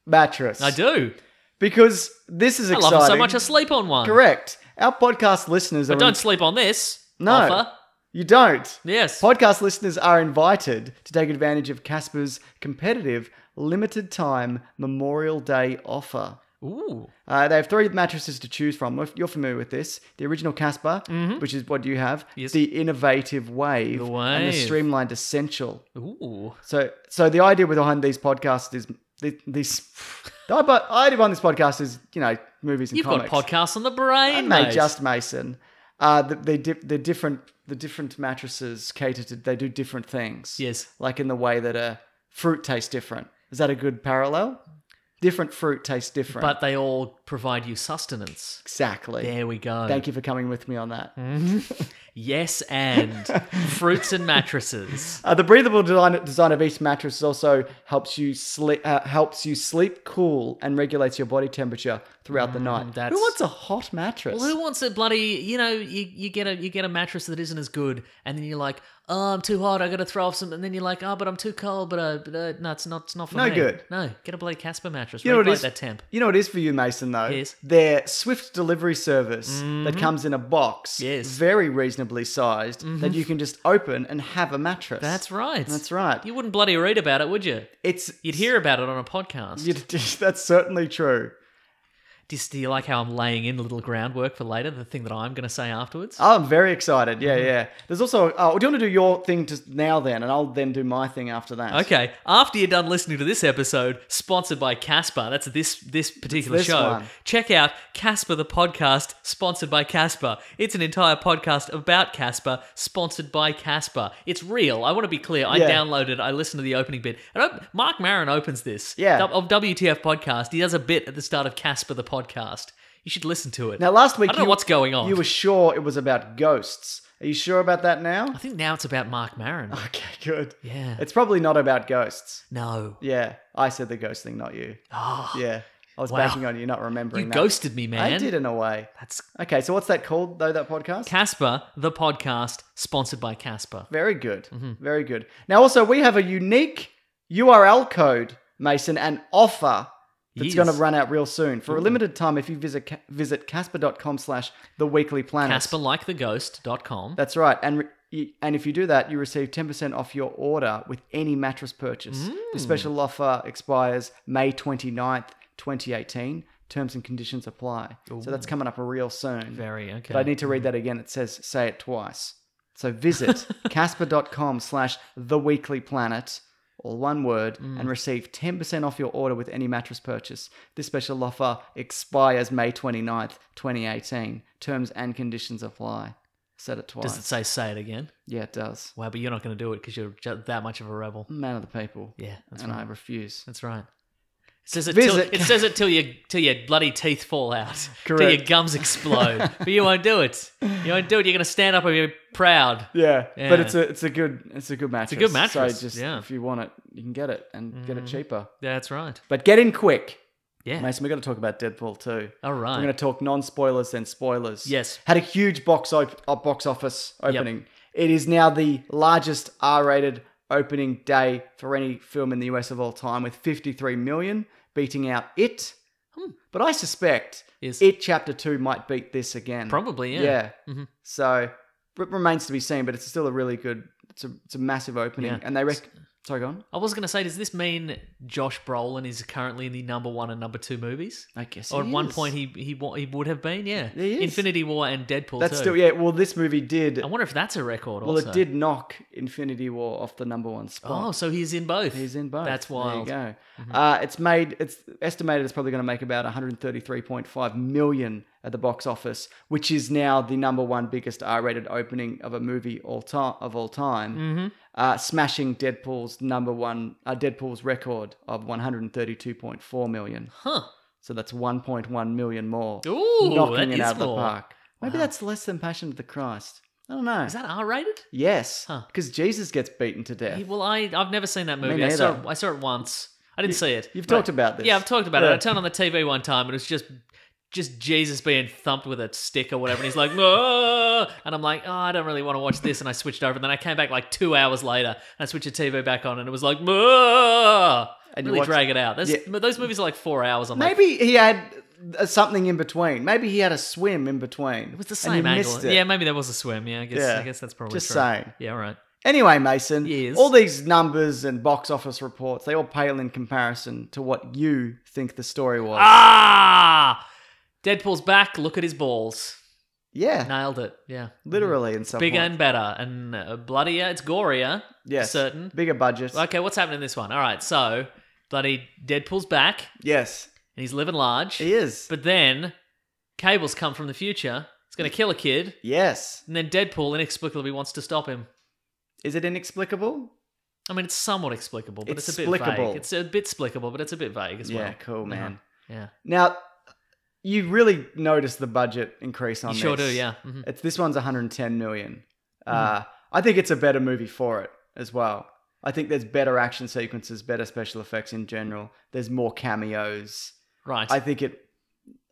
mattress. I do. Because this is I exciting. love it so much I sleep on one. Correct. Our podcast listeners are... But don't sleep on this. No. Offer. You don't. Yes. Podcast listeners are invited to take advantage of Casper's competitive limited time Memorial Day offer. Ooh. They have 3 mattresses to choose from. You're familiar with this. The original Casper, which is what you have. Yes. The innovative Wave. The And the Wave. streamlined Essential. Ooh. So the idea behind these podcasts is... The idea behind this podcast is, movies and You've comics. got podcasts on the brain, Mate, mate. just Mason. The different mattresses cater to... They do different things. Yes. Like in the way that a fruit tastes different. Is that a good parallel? Different fruit tastes different. But they all provide you sustenance. Exactly. There we go. Thank you for coming with me on that. Yes, and fruits and mattresses. The breathable design of each mattress also helps you sleep cool and regulates your body temperature throughout the night. that's- Who wants a hot mattress? Well, who wants a bloody? You get a mattress that isn't as good, and then you're like, oh, I'm too hot, I gotta throw off some, and then you're like, oh, but I'm too cold, but no, it's not for No me. good. No, get a bloody Casper mattress. You know what it Regulate is? that temp. You know what it is for you, Mason, though? Yes. Their swift delivery service that comes in a box, Yes. very reasonably sized, that you can just open and have a mattress. That's right. That's right. You wouldn't bloody read about it, would you? You'd hear about it on a podcast. That's certainly true. Do you like how I'm laying in a little groundwork for later, the thing that I'm going to say afterwards? Oh, I'm very excited. Yeah, yeah. There's also... do you want to do your thing now then, and I'll then do my thing after that. Okay, after you're done listening to this episode, sponsored by Casper, that's this particular This show, one. check out Casper the Podcast, sponsored by Casper. It's an entire podcast about Casper, sponsored by Casper. It's real. I want to be clear. I Yeah. downloaded, I listened to the opening bit. And Mark Maron opens this. Yeah. Of WTF Podcast. He does a bit at the start of Casper the Podcast. You should listen to it. Now, last week... I don't know what's going on. You were sure it was about ghosts. Are you sure about that now? I think now it's about Mark Maron. Okay, good. Yeah. It's probably not about ghosts. No. Yeah, I said the ghost thing, not you. Oh, Yeah, I was Wow. banking on you not remembering you that. ghosted me, man. I did in a way. That's Okay, so what's that called, though, that podcast? Casper, the podcast, sponsored by Casper. Very good. Very good. Now, also, we have a unique URL code, Mason, and offer that's Yes. going to run out real soon. For a limited time, if you visit casper.com/theweeklyplanet. CasperLikeTheGhost.com. That's right. And if you do that, you receive 10% off your order with any mattress purchase. The special offer expires May 29th, 2018. Terms and conditions apply. So that's coming up real soon. Very, okay. But I need to read that again. It says, say it twice. So visit casper.com/theweeklyplanet, all one word, and receive 10% off your order with any mattress purchase. This special offer expires May 29th, 2018. Terms and conditions apply. Said it twice. Does it say it again? Yeah, it does. Wow, but you're not going to do it because you're just that much of a rebel. Man of the people. Yeah, that's and right. I refuse. That's right. It says it, Visit- till your bloody teeth fall out. Till Correct. your gums explode. But you won't do it. You won't do it. You're going to stand up and be proud. Yeah, Yeah. but it's a good mattress. a good mattress, So just yeah. if you want it, you can get it and get it cheaper. Yeah, that's right. But get in quick. Yeah. Mason, we got to talk about Deadpool too. All right. We're going to talk non-spoilers then spoilers. Yes. Had a huge box office opening. It is now the largest R-rated opening day for any film in the US of all time, with 53 million, beating out It. But I suspect Yes. It Chapter 2 might beat this again. Probably, yeah. Yeah. Mhm. So it remains to be seen, but it's still a really good. It's a massive opening, Yeah. and they Sorry, go on. I was going to say, does this mean Josh Brolin is currently in the number 1 and number 2 movies? I guess. Or at he one is. point he would have been, yeah. He is. Infinity War and Deadpool That's too. still Well, this movie did. I wonder if that's a record Well, also. it did knock Infinity War off the number 1 spot. Oh, so he's in both. He's in both. That's wild. There you go. It's estimated it's probably going to make about 133.5 million at the box office, which is now the number 1 biggest R-rated opening of a movie of all time, smashing Deadpool's Deadpool's record of 132.4 million. Huh. So that's 1.1 million more. Ooh, knocking that it is out of the more. park. Maybe that's less than Passion of the Christ. I don't know. Is that R-rated? Yes, Huh. because Jesus gets beaten to death. Well, I've never seen that movie. I neither. saw it once. I didn't see it. You've but- talked about this. Yeah, I've talked about it. Yeah. I turned on the TV one time and it was just Jesus being thumped with a stick or whatever, and he's like, "Ah!" And I'm like, oh, I don't really want to watch this, and I switched over, and then I came back like 2 hours later, and I switched the TV back on, and it was like, "Ah!" And you really watched- drag it out. Yeah. Those movies are like 4 hours. I'm like, Maybe he had something in between. Maybe he had a swim in between. it was the and same you angle. missed it. Yeah, maybe there was a swim. Yeah, I guess that's probably Just true. saying. Yeah, right. Anyway, Mason, Yes. all these numbers and box office reports, they all pale in comparison to what you think the story was. Ah! Deadpool's back. Look at his balls. Yeah, Nailed it. Yeah. literally in some Bigger point. and better and bloodier. It's gorier. Yes, Certain. bigger budget. Okay, what's happening in this one? All right, so bloody Deadpool's back Yes, and he's living large. he is. But then Cable's come from the future. He's going to kill a kid. Yes. And then Deadpool inexplicably wants to stop him. Is it inexplicable? I mean, it's somewhat explicable, but It's it's a bit splicable. vague. It's a bit splicable, but it's a bit vague as well. Yeah, cool, man. Yeah. Now, you really notice the budget increase on You this. sure do, yeah. Mhm. This one's 110 million. I think it's a better movie for it as well. I think there's better action sequences, better special effects in general. There's more cameos. Right. I think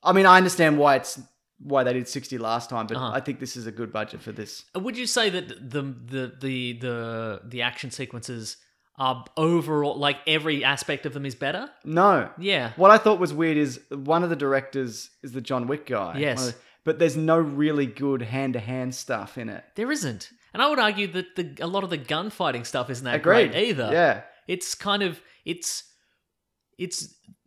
I understand why it's why they did 60 last time, but I think this is a good budget for this. Would you say that the action sequences are overall, like every aspect of them is better? No. Yeah. What I thought was weird is one of the directors is the John Wick guy. Yes. But there's no really good hand-to-hand stuff in it. There isn't. And I would argue that a lot of the gunfighting stuff isn't that Agreed. great either. Yeah. It's kind of, it's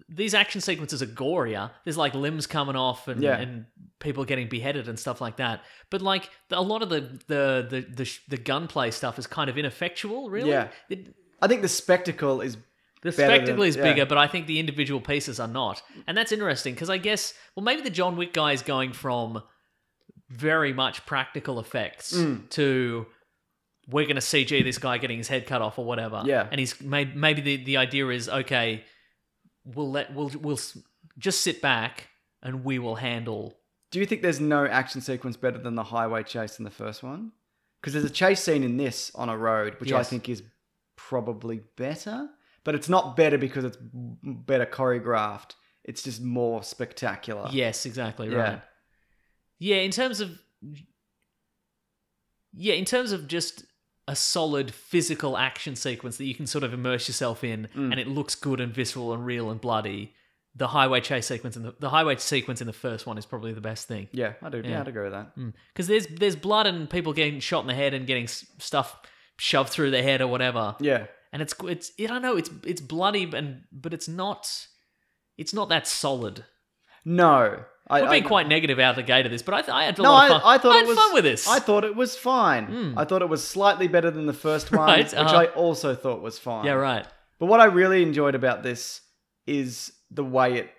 these action sequences are gorier. There's like limbs coming off and people getting beheaded and stuff like that. But like a lot of the gunplay stuff is kind of ineffectual, really. Yeah. I think the spectacle is The spectacle is bigger, but I think the individual pieces are not. And that's interesting because I guess, well, maybe the John Wick guy is going from very much practical effects to we're going to CG this guy getting his head cut off or whatever. Yeah. And he's maybe the idea is, okay, we'll just sit back and we will handle. Do you think there's no action sequence better than the highway chase in the first one? Because there's a chase scene in this on a road, which I think is probably better. But it's not better because it's better choreographed. It's just more spectacular. Yes, exactly right. Yeah, in terms of just a solid physical action sequence that you can sort of immerse yourself in, and it looks good and visceral and real and bloody. The highway chase sequence in the highway sequence in the first one is probably the best thing. Yeah, I do. Yeah, I'd agree with that. Because there's blood and people getting shot in the head and getting stuff shoved through their head or whatever. Yeah. And it's I don't know, it's bloody, but it's not that solid. No. We're being quite negative out of the gate of this, but I had a lot of fun. I had fun with this. I thought it was fine. I thought it was slightly better than the first one, Right, which I also thought was fine. Yeah, right. But what I really enjoyed about this is the way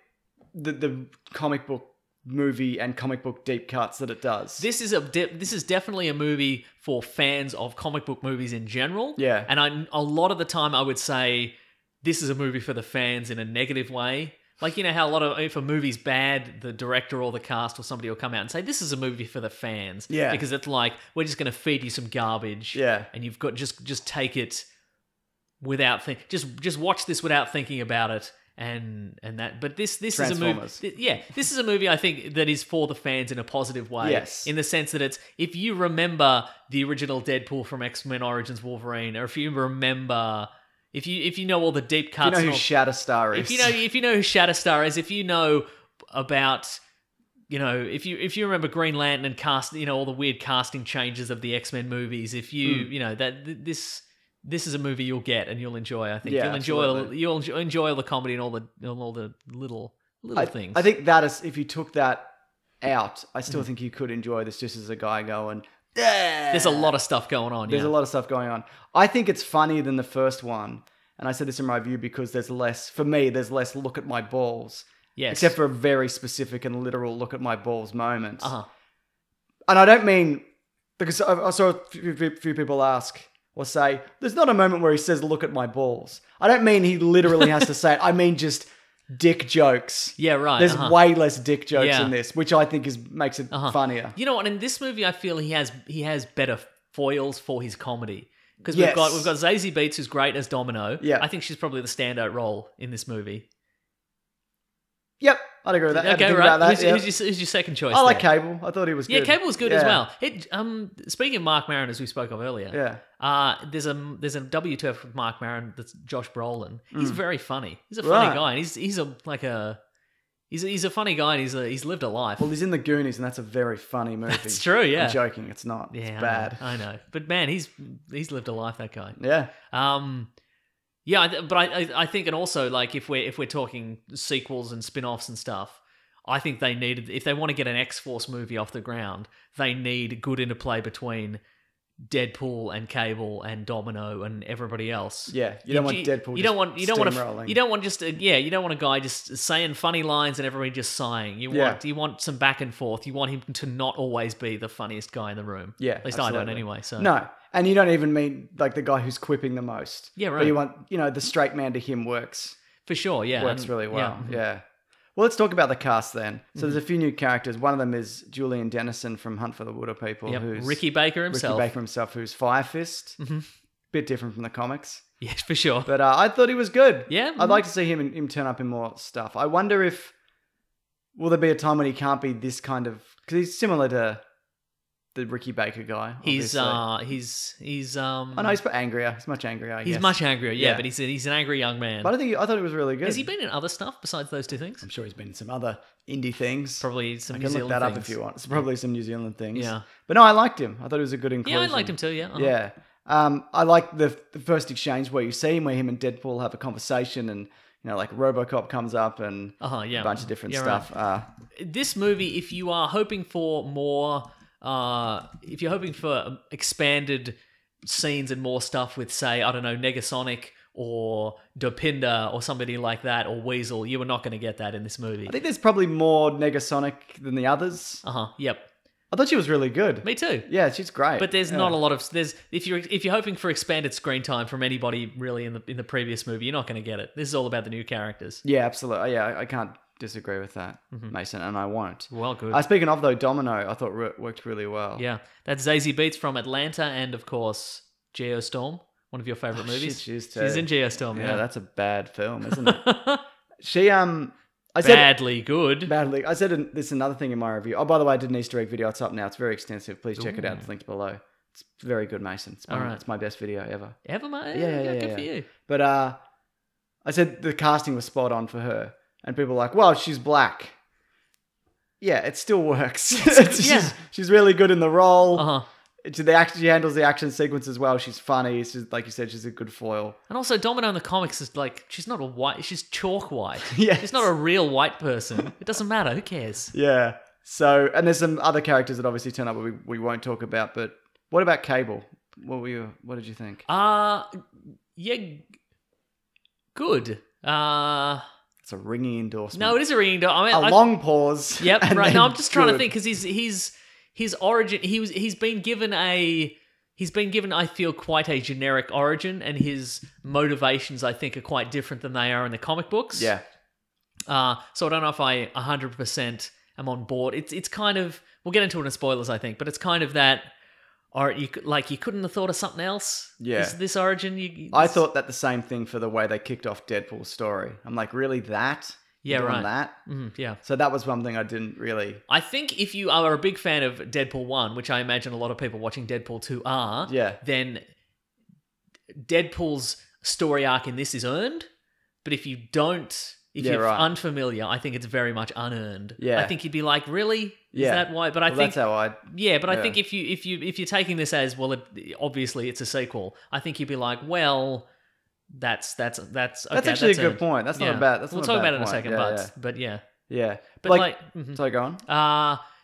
the comic book movie and comic book deep cuts that it does. This is definitely a movie for fans of comic book movies in general. Yeah. And a lot of the time I would say this is a movie for the fans in a negative way. Like, you know how if a movie's bad, the director or the cast or somebody will come out and say, this is a movie for the fans. Yeah. Because it's like, we're just going to feed you some garbage. Yeah. And you've got, just take it without just watch this without thinking about it. And that, but this is a movie. This is a movie I think that is for the fans in a positive way. Yes. In the sense that it's, if you remember the original Deadpool from X-Men Origins Wolverine, or if you remember, if you know all the deep cuts, you know who Shatterstar is. if you know who Shatterstar is, if you know about, if you remember Green Lantern and cast, all the weird casting changes of the X-Men movies, if you that this is a movie you'll get and you'll enjoy. I think you'll enjoy all the comedy and all the little things. I think that is, if you took that out, I still think you could enjoy this just as a guy going, yeah. There's a lot of stuff going on. There's a lot of stuff going on. I think it's funnier than the first one, and I said this in my review because there's less look at my balls. Yes. Except for a very specific and literal look at my balls moment. And I don't mean, because I saw a few people ask or say, there's not a moment where he says, look at my balls. I don't mean he literally has to say it. I mean just dick jokes. Yeah, right. There's way less dick jokes in this, which I think makes it funnier. You know what? In this movie, I feel he has better foils for his comedy. Because we've got Zazie Beetz, who's great as Domino. Yeah. I think she's probably the standout role in this movie. Yep, I'd agree with that. Okay, right. Who's your second choice? I like Cable. I thought he was good. Yeah, Cable was good as well. Speaking of Mark Maron, as we spoke of earlier, there's a WTF with Mark Maron that's Josh Brolin. He's very funny. He's a funny guy, and he's a funny guy, and he's lived a life. Well, he's in The Goonies, and that's a very funny movie. That's true. Yeah, I'm joking. It's not. Yeah, it's bad. I know. But man, he's lived a life. That guy. Yeah. Yeah, but I think, and also like if we're talking sequels and spin-offs and stuff, I think they needed, if they want to get an X-Force movie off the ground, they need good interplay between Deadpool and Cable and Domino and everybody else. Yeah, you don't want Deadpool. You don't want a guy just saying funny lines and everybody just sighing. You want some back and forth. You want him to not always be the funniest guy in the room. Yeah, at least absolutely. I don't anyway. So no. And you don't even mean like the guy who's quipping the most. Yeah, right. But you want, the straight man to him works. For sure, yeah. Works really well, yeah. Well, let's talk about the cast then. So there's a few new characters. One of them is Julian Dennison from Hunt for the Wilder People. Yep. Who's Ricky Baker himself, who's Fire Fist. Bit different from the comics. Yes, for sure. But I thought he was good. Yeah. I'd like to see him turn up in more stuff. I wonder if will there be a time when he can't be this kind of... Because he's similar to the Ricky Baker guy. He's Obviously. I know he's angrier. He's much angrier, I guess. He's much angrier, yeah, but he's an angry young man. But I thought he was really good. Has he been in other stuff besides those two things? I'm sure he's been in some other indie things. Probably some I New can look Zealand that things. up if you want. It's probably some New Zealand things. Yeah. But no, I liked him. I thought he was a good inclusion. Yeah, I liked him too, yeah. Uh-huh. Yeah. I liked the first exchange where you see him, where him and Deadpool have a conversation and, like RoboCop comes up and yeah. a bunch of different Yeah, stuff. right. This movie, if you are hoping for more... if you're hoping for expanded scenes and more stuff with, say, I don't know, Negasonic or Dopinder or somebody like that, or Weasel, you are not going to get that in this movie. I think there's probably more Negasonic than the others. Yep. I thought she was really good. Me too. Yeah, she's great. But there's not a lot of if you're hoping for expanded screen time from anybody really in the previous movie, you're not going to get it. This is all about the new characters. Yeah, absolutely. Yeah, I can't disagree with that, Mason, and I won't. Well, good. Speaking of, though, Domino, I thought worked really well. Yeah, that's Zazie Beetz from Atlanta, and of course Geostorm, one of your favorite movies. She's in Geostorm. Yeah, Yeah, that's a bad film, isn't it? She badly good. Badly. I said this is another thing in my review. Oh, by the way, I did an Easter egg video. It's up now. It's very extensive. Please check it out. It's linked below. It's very good, Mason. It's my best video ever. Ever, mate? Yeah. Good for you. But I said the casting was spot on for her. And people were like, well, she's black. Yeah, it still works. She's really good in the role. She handles the action sequences well. She's funny. She's, like you said, she's a good foil. And also, Domino in the comics is like, she's not a white, she's chalk white. Yeah. She's not a real white person. It doesn't matter. Who cares? Yeah. So, and there's some other characters that obviously turn up we won't talk about, but what about Cable? What did you think? Yeah, good. It's a ringing endorsement. No, it is a ringing endorsement. A long pause. Yep, and right. then No, I'm just trying to good. think because his origin. He's been given I feel quite a generic origin, and his motivations I think are quite different than they are in the comic books. Yeah. So I don't know if I 100% am on board. It's kind of, we'll get into it in spoilers I think, but it's kind of that. Or you couldn't have thought of something else. Yeah. This origin. I thought that the same thing for the way they kicked off Deadpool's story. I'm like, really that? Yeah, Doing right. That? Yeah. So that was one thing I didn't really. I think if you are a big fan of Deadpool 1, which I imagine a lot of people watching Deadpool 2 are, then Deadpool's story arc in this is earned. But if you don't, if you're unfamiliar, I think it's very much unearned. Yeah. I think you'd be like, really? Yeah. Is that why? But I think that's how I. Yeah, but I think if you're taking this as, well, obviously it's a sequel, I think you'd be like, well, that's okay, That's actually a good earned. point. That's not Yeah. a bad. That's we'll not talk a bad about it in a point. second, but yeah. Yeah. But like Sorry, go on.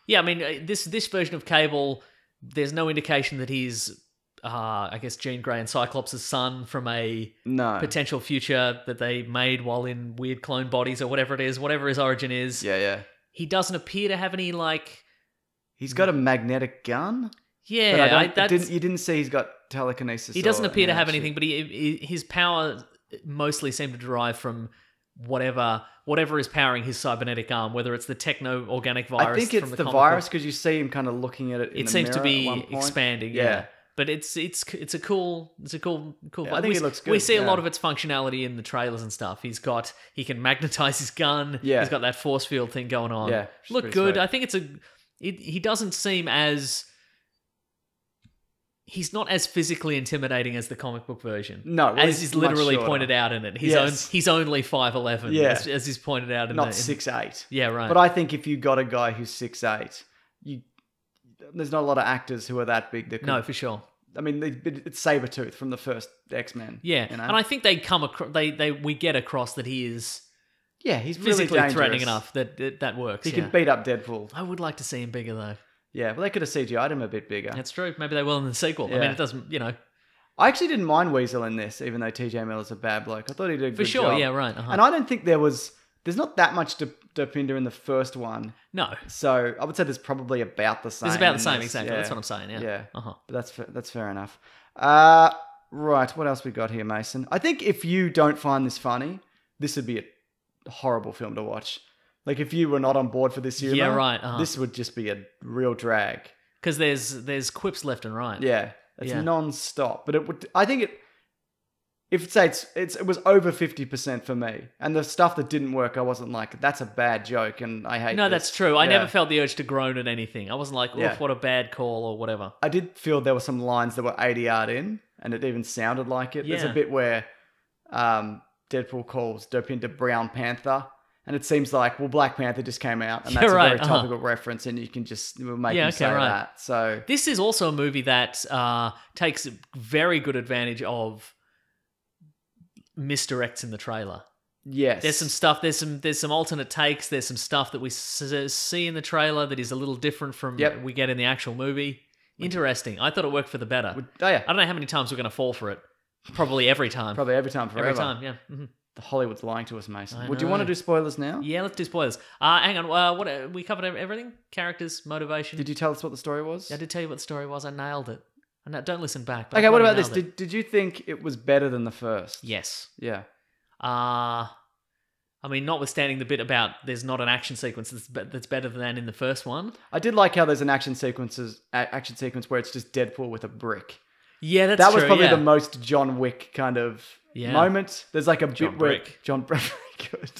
yeah, I mean, this version of Cable, there's no indication that he's, I guess, Jean Grey and Cyclops' son from a potential future that they made while in weird clone bodies or whatever it is, whatever his origin is. Yeah. He doesn't appear to have any, like... He's got a magnetic gun? Yeah. But you didn't see he's got telekinesis. He doesn't appear to have anything, but his power mostly seemed to derive from whatever is powering his cybernetic arm, whether it's the techno-organic virus. I think it's the virus because you see him kind of looking at it. It seems to be expanding. Yeah. But it's a cool. Yeah, I think it looks good. We see a lot of its functionality in the trailers and stuff. He can magnetize his gun. Yeah. He's got that force field thing going on. Yeah, look good. Sweet. I think he doesn't seem as. He's not as physically intimidating as the comic book version. No, as is literally pointed out in it. He's only 5'11", as is pointed out in not 6'8". Yeah, right. But I think if you got a guy who's 6'8", there's not a lot of actors who are that big. No, for sure. I mean, it's Sabretooth from the first X-Men. Yeah, and I think they come across. We get across that he is. Yeah, he's physically really threatening enough that works. He can beat up Deadpool. I would like to see him bigger though. Yeah, well, they could have CGI'd him a bit bigger. That's true. Maybe they will in the sequel. Yeah. I mean, it doesn't, I actually didn't mind Weasel in this, even though TJ Miller's a bad bloke. I thought he did a good job. For sure, yeah, right. Uh-huh. And I don't think there's not that much Dopinder in the first one. No. So I would say there's probably about the same. It's about the same, exactly. Yeah. That's what I'm saying, yeah. Yeah. Uh-huh. But that's fair enough. Right, what else we got here, Mason? I think if you don't find this funny, this would be a horrible film to watch. Like, if you were not on board for this humor, yeah, right. Uh-huh. This would just be a real drag. Because there's quips left and right. Yeah, it's non-stop. But I think if say it was over 50% for me, and the stuff that didn't work, I wasn't like, that's a bad joke, and I hate. No, this. that's true. I Yeah. never felt the urge to groan at anything. I wasn't like, Yeah. what a bad call or whatever. I did feel there were some lines that were 80 yard in, and it even sounded like it. There's a Yeah. bit where Deadpool calls Dopinder Brown Panther, and it seems like, well, Black Panther just came out, and that's Yeah, right, a very topical reference, and you can just make him say right. that. So This is also a movie that takes very good advantage of misdirects in the trailer. yes, There's some stuff. There's some alternate takes. There's some stuff that we see in the trailer that is a little different from Yep. we get in the actual movie. Interesting. I thought it worked for the better. Oh yeah, I don't know how many times we're going to fall for it. Probably every time. probably every time forever. Every time. Yeah. Mhm. The Hollywood's lying to us, Mason. I Would you know. want to do spoilers now? Yeah. Let's do spoilers. Hang on. What we covered everything? Characters, motivation. Did you tell us what the story was? I did tell you what the story was. I nailed it. Don't listen back. but Okay, I what bloody about this? nailed it. Did you think it was better than the first? Yes. Yeah. I mean, notwithstanding the bit about there's not an action sequence that's better than in the first one. I did like how there's an action sequence where it's just Deadpool with a brick. Yeah, that's That was true, probably yeah. the most John Wick kind of Yeah. moment. There's like a John bit where Brick. John very good,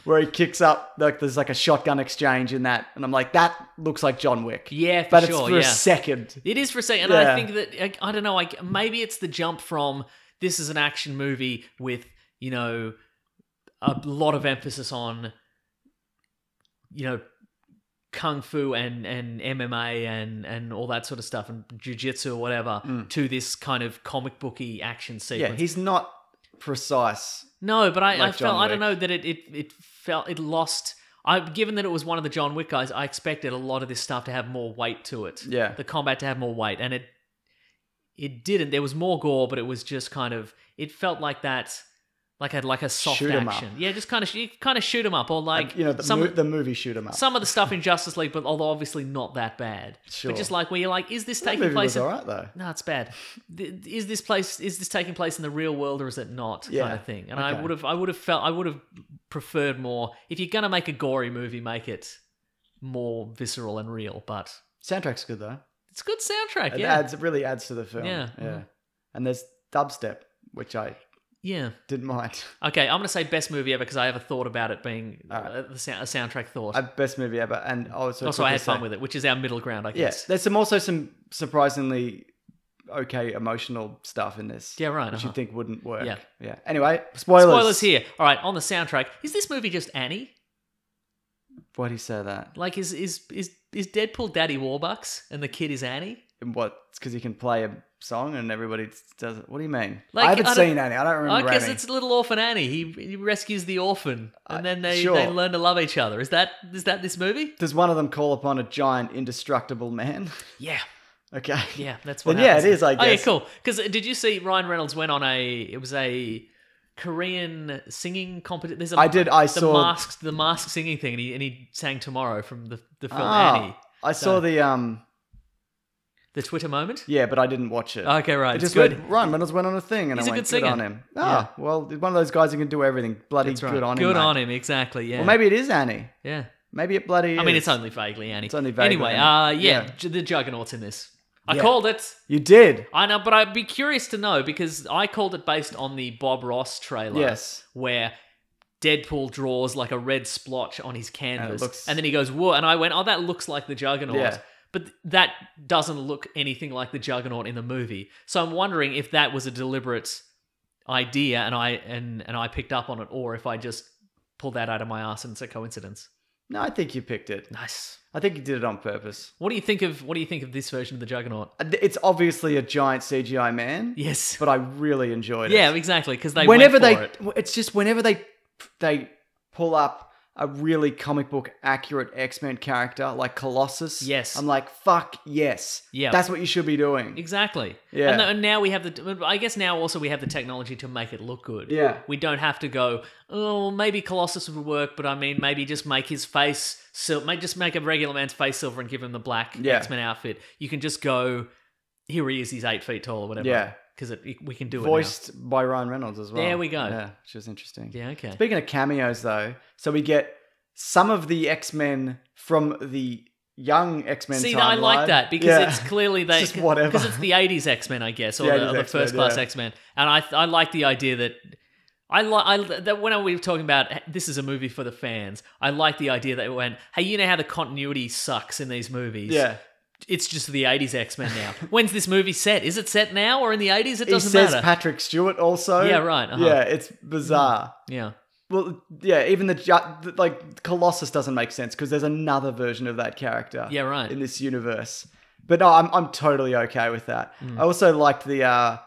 where he kicks up. Like there's like a shotgun exchange in that, and I'm like, that looks like John Wick. Yeah, for but sure, it's for yeah. a second. It is for a second, and Yeah. I think that I don't know. Maybe it's the jump from this is an action movie with a lot of emphasis on kung fu and MMA and all that sort of stuff and jiu-jitsu or whatever to this kind of comic booky action Yeah, sequence. he's not precise. No, but I like felt John I don't Wick. know that it lost. Given that it was one of the John Wick guys, I expected a lot of this stuff to have more weight to it. Yeah. The combat to have more weight, and it didn't. There was more gore, but it was just kind of. It felt like that, like a soft Shoot 'em action. up. Yeah, just kind of shoot 'em up, or like The movie shoot 'em up. some of the stuff in Justice League, but although obviously not that bad. Sure. But just like where you're like, is this that taking movie place? was alright though. No, it's bad. Is this taking place in the real world or is it not? Yeah, Kind of thing. And okay. I would have preferred more. If you're gonna make a gory movie, make it more visceral and real. But Soundtrack's good though. it's a good soundtrack. It Yeah, it really adds to the film. Yeah. Yeah. And there's dubstep, which I yeah. didn't mind. Okay, I'm gonna say best movie ever because I have a thought about it being Alright. a soundtrack thought. Best movie ever, and also I had fun with it, which is our middle ground, I Yes, guess. there's some surprisingly okay emotional stuff in this. Yeah, right, Which uh-huh. you think wouldn't work. Yeah. Yeah. Anyway, spoilers. Spoilers here. All right, on the soundtrack, is this movie just Annie? Why do you say that? Like, is Deadpool Daddy Warbucks and the kid is Annie? And what? It's because you can play a song and everybody does it. What do you mean? Like, I haven't I don't- seen Annie. I don't remember I guess Annie. it's little orphan Annie. He rescues the orphan, and then they sure. learn to love each other. Is that this movie? Does one of them call upon a giant indestructible man? Yeah, Okay. yeah, that's what. Then yeah, happens. it is, I Oh yeah, guess. cool. Because did you see Ryan Reynolds went on a Korean singing competition? There's the masked singing thing, and he sang Tomorrow from the film Annie. I saw The Twitter moment. yeah, but I didn't watch it. Okay, right. I It's just good. went, Ryan Reynolds went on a thing, and He's I a went, good singer. on him. Yeah. Well, he's one of those guys who can do everything. Bloody That's right. good on him. Good mate. on him. Exactly. Yeah. Well, maybe it is Annie. Yeah. Maybe it bloody is. I mean, it's only vaguely Annie. It's only vaguely Anyway, Annie. yeah, Yeah. the Juggernaut's in this. I Yeah. called it. You did. I know, but I'd be curious to know because I called it based on the Bob Ross trailer. Yes. Where Deadpool draws like a red splotch on his canvas. looks- And then he goes, whoa. And I went, oh, that looks like the Juggernaut. Yeah. But that doesn't look anything like the Juggernaut in the movie. So I'm wondering if that was a deliberate idea and I picked up on it, or if I just pulled that out of my ass and it's a coincidence. No, I think you picked it. Nice. I think you did it on purpose. What do you think of this version of the Juggernaut? It's obviously a giant CGI man. Yes. But I really enjoyed it. Yeah, exactly. Because they whenever went for it. it's just whenever they pull up a really comic book accurate X-Men character like Colossus. Yes. I'm like, fuck yes. Yeah. That's what you should be doing. Exactly. Yeah. And now we have I guess now also we have the technology to make it look good. Yeah. We don't have to go, oh, maybe Colossus would work, but I mean, maybe just make his face just make a regular man's face silver and give him the black Yeah. X-Men outfit. You can just go, here he is, he's 8 feet tall or whatever. Yeah. Because we can do Voiced by Ryan Reynolds as well. There we go. Yeah, which is interesting. it now. Yeah, okay. Speaking of cameos, though, so we get some of the X-Men from the young X-Men See, timeline. I like that because it's clearly they just whatever. because it's the 80s X-Men, I guess, or The the 80s X-Men, first class yeah. X-Men, and I like the idea that. That when we were talking about this is a movie for the fans, I like the idea that it went, hey, you know how the continuity sucks in these movies? Yeah. It's just the 80s X-Men now. When's this movie set? Is it set now or in the 80s? It He doesn't says matter. Patrick Stewart also. Yeah, right, uh-huh. Yeah, it's bizarre. Yeah. Well, yeah, even like Colossus doesn't make sense because there's another version of that character. Yeah, right. In this universe. But no, I'm totally okay with that. I also liked the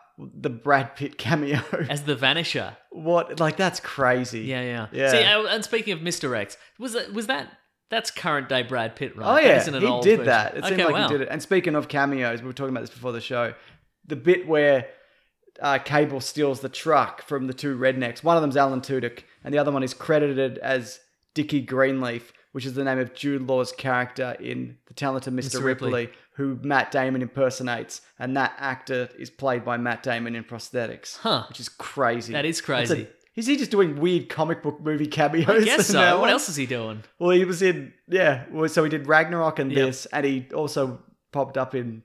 Brad Pitt cameo. As the Vanisher. What? Like, that's crazy. Yeah. Yeah. See, and speaking of Mr. X, was that that's current day Brad Pitt, right? Oh, That yeah. isn't an He old did version. that. It seemed Okay, like wow. he did it. And speaking of cameos, we were talking about this before the show. The bit where Cable steals the truck from the two rednecks. One of them's Alan Tudyk, and the other one is credited as Dickie Greenleaf, which is the name of Jude Law's character in The Talented Mr. Ripley, who Matt Damon impersonates, and that actor is played by Matt Damon in prosthetics. Huh. Which is crazy. That is crazy. Is he just doing weird comic book movie cameos? I guess in that so. What one? else is he doing? Well, he was in, so he did Ragnarok and this, and he also popped up in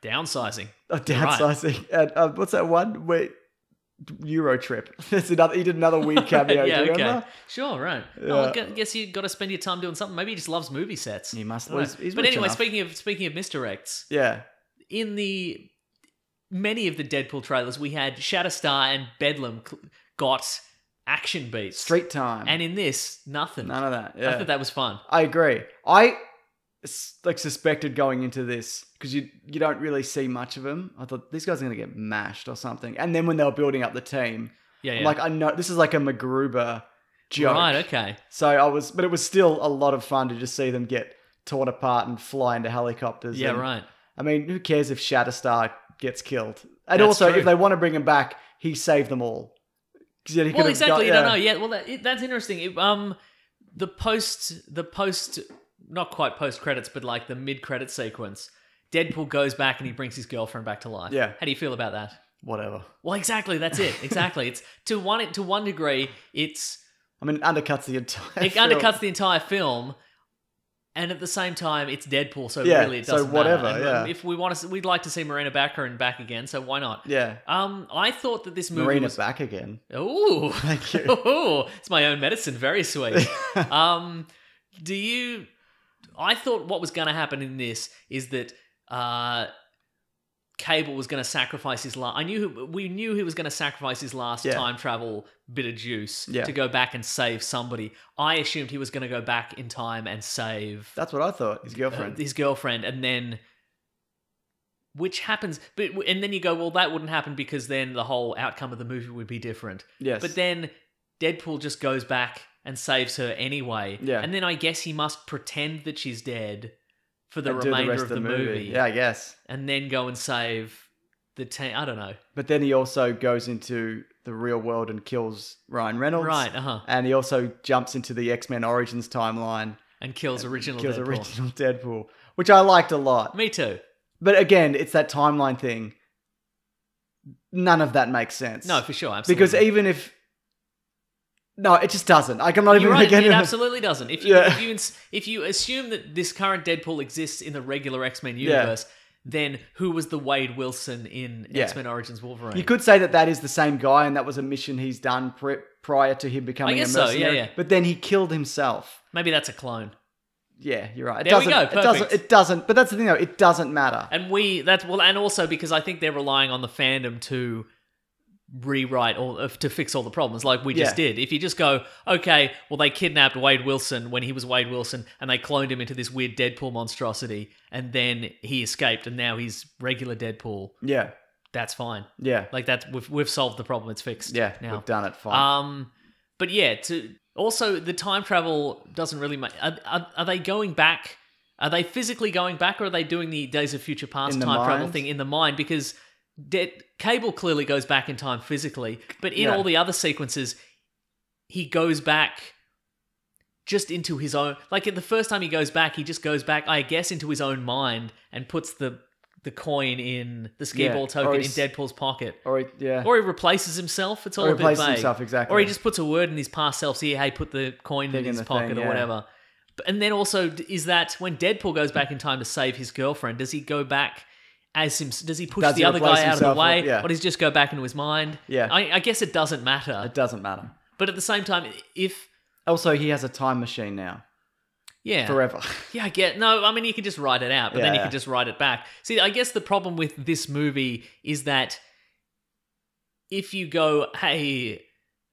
Downsizing. Downsizing. And what's that one? Where Euro Trip. That's another. He did another weird cameo. Yeah, do you okay. remember? Sure, right. Yeah. Oh, I guess you got to spend your time doing something. Maybe he just loves movie sets. He must. I don't know. He's But rich anyway, enough. speaking of Mr. X, Yeah. in the many of the Deadpool trailers, we had Shatterstar and Bedlam got action beats. Street time. And in this, nothing. None of that. I Yeah. thought that was fun. I agree. I suspected going into this because you don't really see much of him. I thought these guys are going to get mashed or something. And then when they were building up the team, Yeah, I'm yeah. like, I know this is like a MacGruber joke. Right, okay. So but it was still a lot of fun to just see them get torn apart and fly into helicopters. Yeah, and, right. I mean, who cares if Shatterstar gets killed? And That's also, true. if they want to bring him back, he saved them all. 'Cause, yeah, he could Well, have exactly. got- You don't know yet. Well, that's interesting. The post, not quite post credits, but like the mid credit sequence. Deadpool goes back and he brings his girlfriend back to life. Yeah. How do you feel about that? Whatever. Well, exactly. That's it. Exactly. It's to one degree. It I mean, it undercuts the entire film. undercuts the entire film, and at the same time, it's Deadpool. So Yeah, really, it so doesn't whatever, matter. And, yeah. if we want to, we'd like to see Marina Baccarin back again. So why not? Yeah. I thought that this movie Marina was back again. Ooh, Thank you. Ooh, it's my own medicine. Very sweet. I thought what was going to happen in this is that Cable was going to sacrifice his last. We knew he was going to sacrifice his last Yeah. time travel bit of juice Yeah. to go back and save somebody. I assumed he was going to go back in time and save That's what I thought. His girlfriend. his girlfriend, and then. Which happens, and then you go, well, that wouldn't happen because then the whole outcome of the movie would be different. Yes. But then Deadpool just goes back and saves her anyway. Yeah. And then I guess he must pretend that she's dead for the And do remainder rest of the movie. Yeah, I guess. And then go and save the team. I don't know. But then he also goes into the real world and kills Ryan Reynolds. Right, uh-huh. And he also jumps into the X-Men Origins timeline. And kills original Kills Deadpool. original Deadpool. Which I liked a lot. Me too. But again, it's that timeline thing. None of that makes sense. No, for sure. Absolutely. Because even if... No, it just doesn't. Like, I'm not You're even right, going to it get absolutely doesn't. If you assume that this current Deadpool exists in the regular X-Men universe, then who was the Wade Wilson in Yeah. X-Men Origins Wolverine? You could say that is the same guy and that was a mission he's done prior to him becoming guess a so, mercenary. yeah. But then he killed himself. Maybe that's a clone. Yeah, you're right. There we go, perfect. It doesn't. But that's the thing, though. It doesn't matter. And and also because I think they're relying on the fandom to rewrite or to fix all the problems like we just Yeah. did. If you just go, okay, well they kidnapped Wade Wilson when he was Wade Wilson and they cloned him into this weird Deadpool monstrosity and then he escaped and now he's regular Deadpool. Yeah, That's fine. yeah, Like that's we've solved the problem. It's fixed. yeah. now. We've done it. Fine. But yeah, also the time travel doesn't really make. Are they going back? Are they physically going back, or are they doing the Days of Future Past In the time travel mind? thing in the mind? Because Cable clearly goes back in time physically, but in Yeah. all the other sequences, he goes back just into his own. Like the first time he goes back, he just goes back, I guess, into his own mind and puts the coin in the skee Yeah, ball or token in he's- Deadpool's pocket. or he replaces himself. It's all Or a bit replaces vague. himself, exactly. Or he just puts a word in his past self. See, hey, put the coin in Thing in his the pocket thing, or yeah. whatever. And then also, is that when Deadpool goes back in time to save his girlfriend, does he go back as him? Does he push the other guy out of the way, or does he just go back into his mind? Yeah. I guess it doesn't matter. It doesn't matter. But at the same time, if Also, he has a time machine now. yeah, Forever. yeah, I get no. I mean, you can just write it out, but then you can just write it back. See, I guess the problem with this movie is that if you go, hey.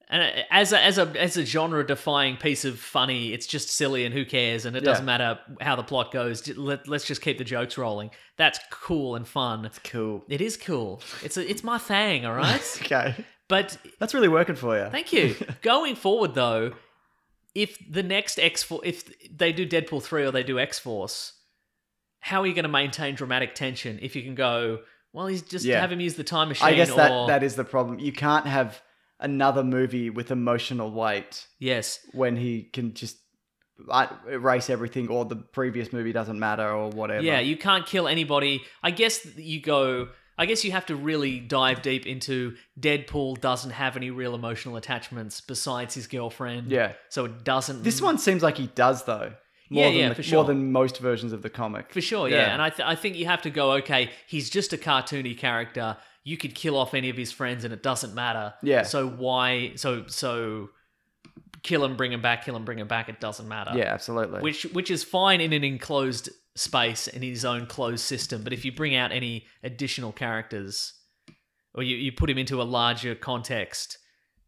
And as a genre-defying piece of funny, it's just silly and who cares, and it doesn't matter how the plot goes. Let's just keep the jokes rolling. That's cool and fun. It's cool. It is cool. It's my thing, all right? Okay. But that's really working for you. Thank you. Going forward, though, if the next X-Force, if they do Deadpool 3 or they do X-Force, how are you going to maintain dramatic tension if you can go, well, he's just have him use the time machine? I guess that is the problem. You can't have another movie with emotional weight. Yes. When he can just erase everything, or the previous movie doesn't matter, or whatever. Yeah, you can't kill anybody. I guess you have to really dive deep into Deadpool doesn't have any real emotional attachments besides his girlfriend. Yeah. So it doesn't... This one seems like he does, though. More than most versions of the comic. For sure, yeah. And I think you have to go, okay, he's just a cartoony character. You could kill off any of his friends and it doesn't matter. Yeah. So why... So kill him, bring him back, it doesn't matter. Yeah, absolutely. Which is fine in an enclosed space in his own closed system, but if you bring out any additional characters or you put him into a larger context,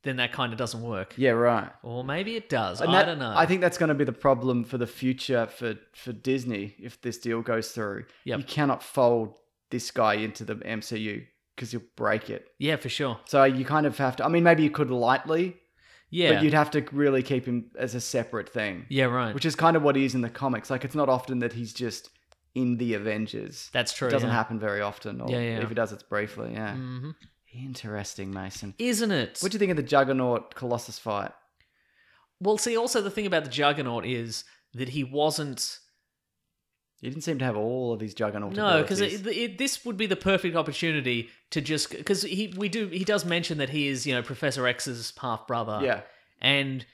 then that kind of doesn't work. Yeah, right. Or maybe it does. And I don't know. I think that's going to be the problem for the future for Disney if this deal goes through. Yep. You cannot fold this guy into the MCU because you'll break it. Yeah, for sure. So you kind of have to... I mean, maybe you could lightly... Yeah. But you'd have to really keep him as a separate thing. Yeah, right. Which is kind of what he is in the comics. Like, it's not often that he's just in the Avengers. That's true. It doesn't happen very often. Or Yeah. if he does, it's briefly, yeah. Mm-hmm. Interesting, Mason. Isn't it? What do you think of the Juggernaut Colossus fight? Well, see, also the thing about the Juggernaut is that he wasn't... He didn't seem to have all of his Juggernaut No, because abilities. this would be the perfect opportunity to just... Because he does mention that he is, Professor X's half-brother. Yeah. And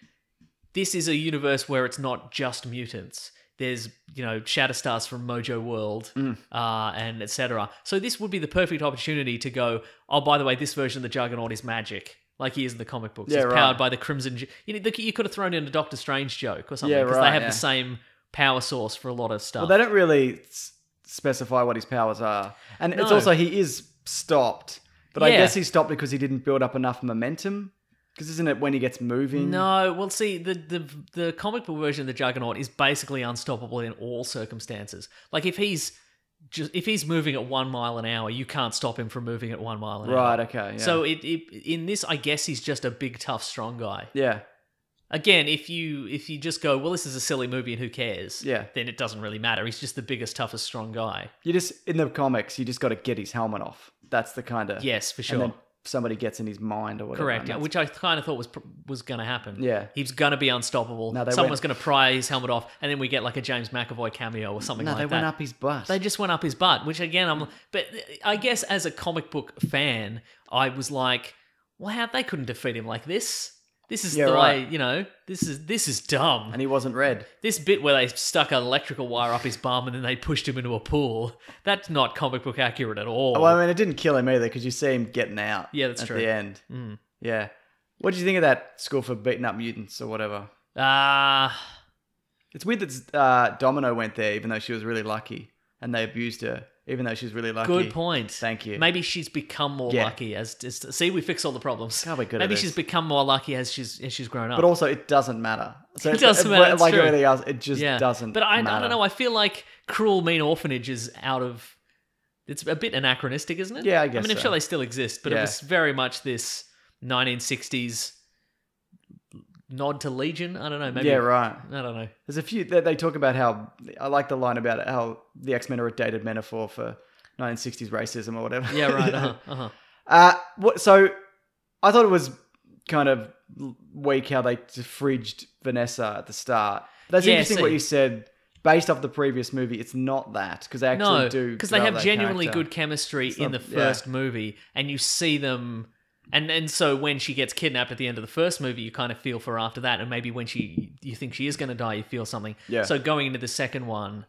this is a universe where it's not just mutants. There's, Shatterstars from Mojo World, and etc. So this would be the perfect opportunity to go, oh, by the way, this version of the Juggernaut is magic, like he is in the comic books. Yeah, He's right. powered by the Crimson... You could have thrown in a Doctor Strange joke or something, because right, they have the same power source for a lot of stuff. Well, they don't really specify what his powers are. And it's No. also, he is stopped. But I guess he's stopped because he didn't build up enough momentum. Because isn't it when he gets moving? No, well, see, the comic book version of the Juggernaut is basically unstoppable in all circumstances. Like, if he's moving at 1 mile an hour, you can't stop him from moving at 1 mile an hour. Right, okay, yeah. So in this, I guess he's just a big, tough, strong guy. Yeah. Again, if you just go, well, this is a silly movie and who cares? Yeah. Then it doesn't really matter. He's just the biggest, toughest, strong guy. In the comics, you just got to get his helmet off. That's the kind of... Yes, for sure. And then somebody gets in his mind or whatever. Correct, yeah, which I kind of thought was going to happen. Yeah. He's going to be unstoppable. No, Someone's going to pry his helmet off, and then we get like a James McAvoy cameo or something like that. No, they went up his butt. They just went up his butt, which again, but I guess as a comic book fan, I was like, well, they couldn't defeat him like this. This is way, this is dumb. And he wasn't red. This bit where they stuck an electrical wire up his bum and then they pushed him into a pool, that's not comic book accurate at all. Well, I mean, it didn't kill him either because you see him getting out. Yeah, that's true. At the end. Mm. Yeah. What did you think of that school for beating up mutants or whatever? It's weird that Domino went there even though she was really lucky and they abused her. Even though she's really lucky. Good point. Thank you. Maybe she's become more lucky see, we fix all the problems. Can't be good at Maybe this. she's become more lucky as she's grown up. But also, it doesn't matter. So It doesn't matter, it's Like true. everything else, it just doesn't But I matter. don't know. I feel like Cruel Mean Orphanage is out of... It's a bit anachronistic, isn't it? Yeah, I guess I mean, I'm so. sure they still exist, but it was very much this 1960s nod to Legion. I don't know. Maybe. Yeah, right. I don't know. There's a few... They talk about how... I like the line about it, how the X-Men are a dated metaphor for 1960s racism or whatever. Yeah, right. So I thought it was kind of weak how they fridged Vanessa at the start. That's interesting what you said. Based off the previous movie, it's not that because they actually do. Because they have that genuinely character. good chemistry in the first movie, and you see them And so when she gets kidnapped at the end of the first movie, you kind of feel for her after that, and maybe when you think she is going to die, you feel something. Yeah. So going into the second one,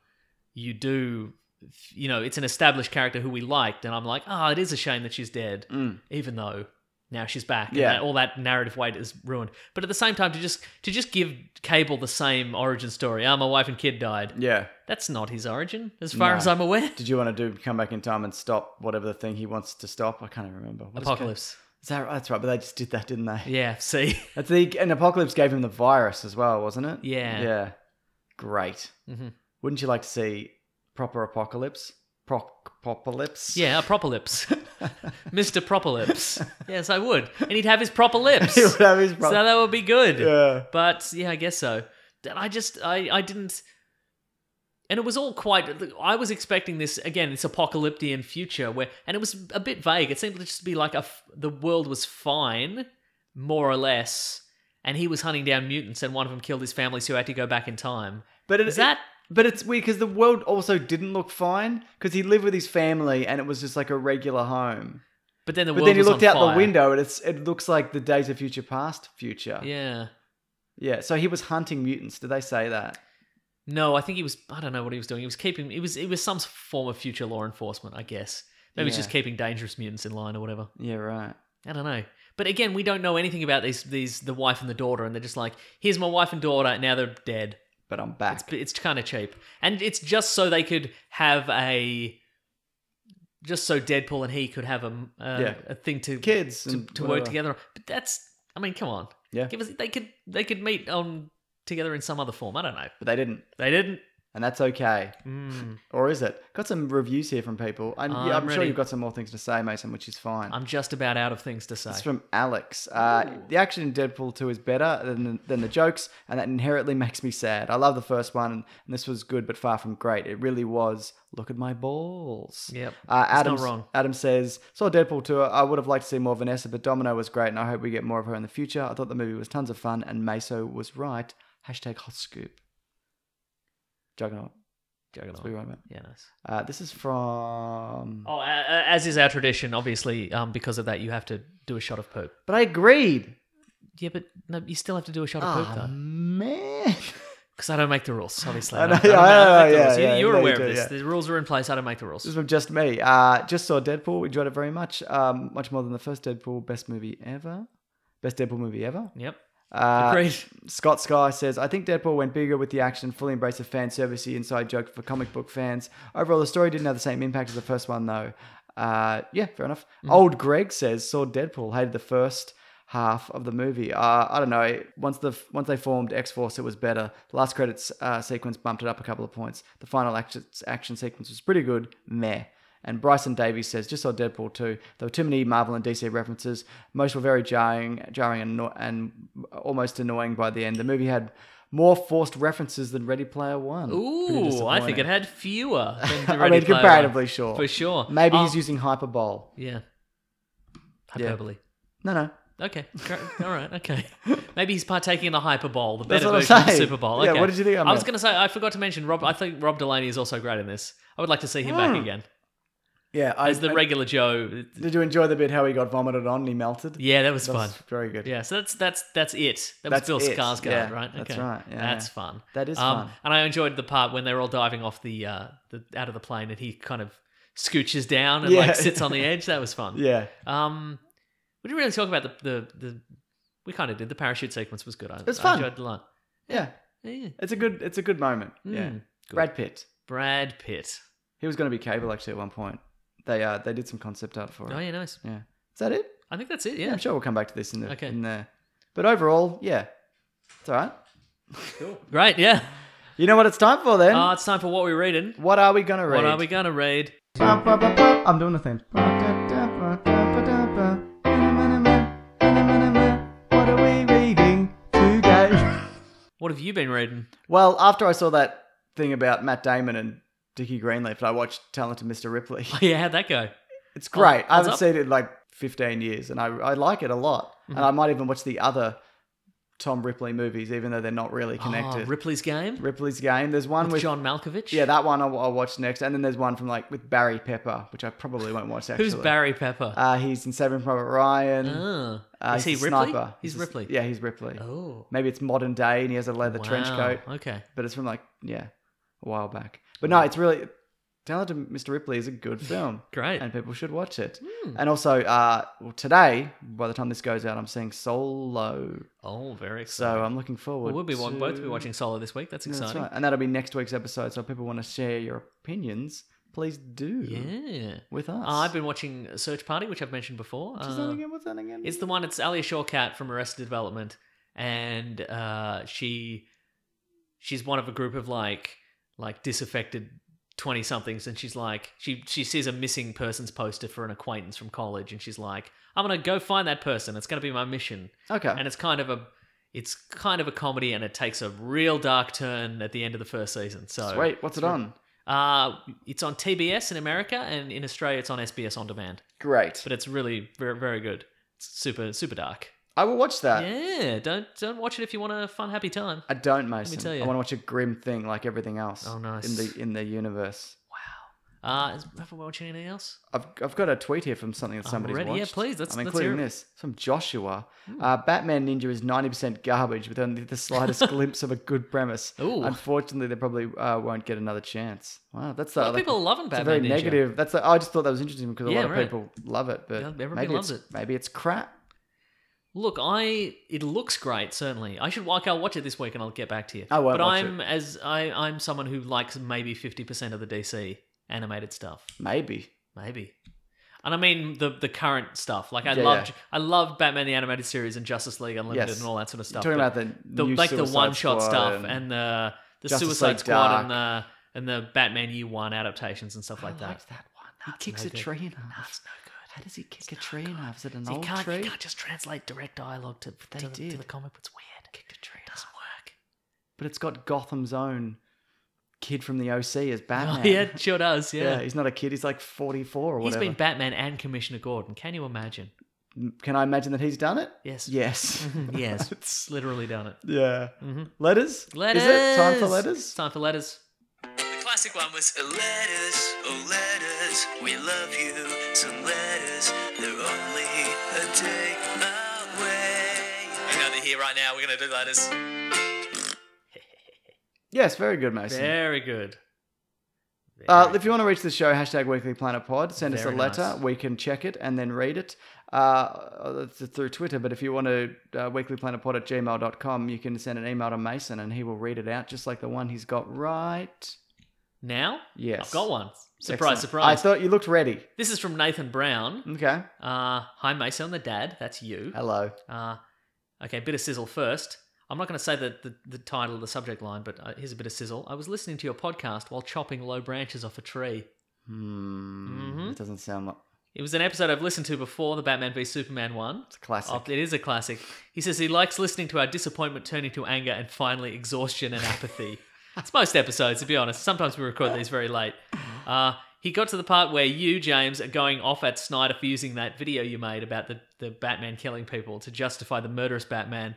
you do, it's an established character who we liked, and I'm like, it is a shame that she's dead, even though now she's back. And Yeah. all that narrative weight is ruined. But at the same time, to just give Cable the same origin story, my wife and kid died. Yeah. That's not his origin, as far No. as I'm aware. Did you want to come back in time and stop whatever the thing he wants to stop? I can't even remember. What is it Apocalypse. Is that right? That's right, but they just did that, didn't they? Yeah, see? And Apocalypse gave him the virus as well, wasn't it? Yeah. Yeah. Great. Mm-hmm. Wouldn't you like to see proper Apocalypse? Propocalypse? Yeah, a proper lips. Mr. Proper Lips. Yes, I would. And he'd have his proper lips. He would have his So proper... that would be good. Yeah. But yeah, I guess so. I didn't. And it was all quite. I was expecting this again, this apocalyptic future and it was a bit vague. It seemed to just be like the world was fine, more or less, and he was hunting down mutants, and one of them killed his family, so he had to go back in time. But But it's weird because the world also didn't look fine because he lived with his family and it was just like a regular home. But then But then you looked out the window and it looks like the Days of Future Past future. Yeah. Yeah. So he was hunting mutants. Did they say that? No, I think he was. I don't know what he was doing. He was keeping. It was some form of future law enforcement, I guess. Maybe he's just keeping dangerous mutants in line or whatever. Yeah. Right. I don't know. But again, we don't know anything about the wife and the daughter, and they're just like, here's my wife and daughter, now they're dead. But I'm back. It's kind of cheap. And it's just so they could have just so Deadpool and he could have a thing to Kids to work together. But that's, I mean, come on. Yeah. They could meet together in some other form. I don't know. But they didn't. They didn't. And that's okay. Or is it? Got some reviews here from people. And I'm sure ready. you've got some more things to say, Mason, which is fine. I'm just about out of things to say. It's from Alex. The action in Deadpool 2 is better than the jokes, and that inherently makes me sad. I love the first one, and this was good, but far from great. It really was. Look at my balls. Yep. Adam's, not wrong. Adam says, saw Deadpool 2. I would have liked to see more Vanessa, but Domino was great, and I hope we get more of her in the future. I thought the movie was tons of fun, and Meso was right. # hot scoop. Juggernaut. That's what you're right about. Yeah, nice. This is from... Oh, as is our tradition, obviously, because of that, you have to do a shot of poop. But I agreed. Yeah, but no, you still have to do a shot of poop, though. Man. Because I don't make the rules, obviously. I know, I don't make the rules. yeah, You're yeah, aware you of do, this. yeah. The rules are in place. I don't make the rules. This is from just me. Just saw Deadpool. Enjoyed it very much. Much more than the first Deadpool. Best movie ever. Best Deadpool movie ever. Yep. Agreed. Scott Sky says, I think Deadpool went bigger with the action, fully embraced the fan servicey inside joke for comic book fans. Overall, the story didn't have the same impact as the first one, though. Yeah, fair enough. Old Greg says, saw Deadpool, hated the first half of the movie. I don't know. Once they formed X-Force, it was better. The last credits sequence bumped it up a couple of points. The final action sequence was pretty good. Meh. And Bryson Davies says, just saw Deadpool 2. There were too many Marvel and DC references. Most were very jarring and almost annoying by the end. The movie had more forced references than Ready Player One. Ooh, I think it had fewer than I mean, comparatively, sure. For sure. Maybe he's using hyperbole. Yeah. Hyperbole. No. Okay. All right. Okay. Maybe he's partaking in the hyperbole, the That's better what I'm version of the saying. Super Bowl. Yeah, Okay. what did you think I I was meant? going to say, I forgot to mention Rob. I think Rob Delaney is also great in this. I would like to see him back again. Yeah. As the regular Joe. Did you enjoy the bit how he got vomited on and he melted? Yeah, that was fun. Very good. Yeah, so that's it. That was That's Bill it. Skarsgård, Yeah, right? that's right. Yeah, that's yeah. fun. That is fun. And I enjoyed the part when they were all diving off the out of the plane, and he kind of scooches down and like sits on the edge. That was fun. Yeah. We didn't really talk about the we kind of did. The parachute sequence was good. It was fun. I enjoyed it a lot. Yeah. Yeah. It's a good moment. Yeah. Good. Brad Pitt. Brad Pitt. He was going to be Cable actually at one point. They did some concept art for it. Oh yeah, nice. Yeah. Is that it? I think that's it. Yeah. I'm sure we'll come back to this in Okay. there. But overall, yeah. It's all right. Cool. Great. Yeah. You know what it's time for then? It's time for what we're reading. What are we going to read? What are we gonna read? I'm doing the thing. What are we reading today? What have you been reading? Well, after I saw that thing about Matt Damon and Dickie Greenleaf, I watched Talented Mr. Ripley. Yeah, how'd that go? It's great. I What's haven't up? seen it in like 15 years, and I like it a lot. And I might even watch the other Tom Ripley movies, even though they're not really connected. Ripley's Game Ripley's Game. There's one with with John Malkovich. Yeah, that one I'll watch next. And then there's one from with Barry Pepper, which I probably won't watch actually. Who's Barry Pepper? He's in Saving Private Ryan. Is he he's a Ripley? Sniper. He's Ripley. Yeah, he's Ripley. Oh. Maybe it's modern day and he has a leather trench coat. Okay. But it's from a while back. But no, it's really... Talented Mr. Ripley is a good film. Great. And people should watch it. And also, today, by the time this goes out, I'm seeing Solo. Oh, very exciting. So I'm looking forward We'll both be watching Solo this week. That's exciting. That's right. And that'll be next week's episode. So if people want to share your opinions, please do. Yeah. With us. I've been watching Search Party, which I've mentioned before. What's that again? What's that again? It's the one, it's Alia Shawkat from Arrested Development. And she's one of a group of like disaffected 20-somethings, and she's like, she sees a missing persons poster for an acquaintance from college, and she's like, I'm gonna go find that person. It's gonna be my mission. Okay. And it's kind of a comedy, and it takes a real dark turn at the end of the first season. So sweet. What's it on? It's on TBS in America, and in Australia it's on SBS On Demand. Great. But it's really very, very good. It's super, super dark. I will watch that. Yeah, don't watch it if you want a fun, happy time. I don't, Mason. Let me tell you. I want to watch a grim thing like everything else. Oh, nice. In the universe. Wow. Have we watched anything else? I've got a tweet here from something that somebody's watched. Yeah, please. I'm including this from Joshua. Batman Ninja is 90% garbage with only the slightest glimpse of a good premise. Ooh. Unfortunately, they probably won't get another chance. Wow, that's a lot of people are loving Batman very Ninja. Negative. I just thought that was interesting because a lot of people love it, but everybody loves it. Maybe it's crap. Look, it looks great. Certainly, I'll watch it this week and I'll get back to you. I won't but watch I'm someone who likes maybe 50% of the DC animated stuff. Maybe. And I mean the current stuff. Like I loved Batman the Animated Series and Justice League Unlimited and all that sort of stuff. You're talking about the new the one shot stuff and and the Justice Suicide League Squad Dark. and the Batman Year One adaptations and stuff like that. I like that one. He kicks a tree in half. That's no good. How does he kick a tree in half? Is it an old tree? You can't just translate direct dialogue to the comic. It's weird. Kicked a tree. It doesn't work. But it's got Gotham's own kid from the OC as Batman. Oh, yeah, it sure does. Yeah, he's not a kid. He's like 44 or whatever. He's been Batman and Commissioner Gordon. Can you imagine? Can I imagine that he's done it? Yes. Yes. Yes. It's literally done it. Yeah. Letters? Letters. Is it time for letters? It's time for letters. The classic one was letters, oh letters, we love you. Some letters, they're only a day away. I know they're here right now. We're gonna do letters. Yes, very good, Mason. Very good. If you want to reach the show, #WeeklyPlanetPod, send us a letter. Nice. We can check it and then read it through Twitter. But if you want to, weeklyplanetpod@gmail.com, you can send an email to Mason and he will read it out just like the one he's got right now. Yes. I've got one. Surprise, Excellent. surprise. I thought you looked ready. This is from Nathan Brown. Okay. Hi, Mason, the dad. That's you. Hello. Okay, bit of sizzle first. I'm not going to say the title of the subject line, but here's a bit of sizzle. I was listening to your podcast while chopping low branches off a tree. It doesn't sound like... It was an episode I've listened to before, the Batman v Superman one. It's a classic. It is a classic. He says he likes listening to our disappointment turn into anger and finally exhaustion and apathy. It's most episodes, to be honest. Sometimes we record these very late. He got to the part where you, James, are going off at Snyder for using that video you made about the Batman killing people to justify the murderous Batman.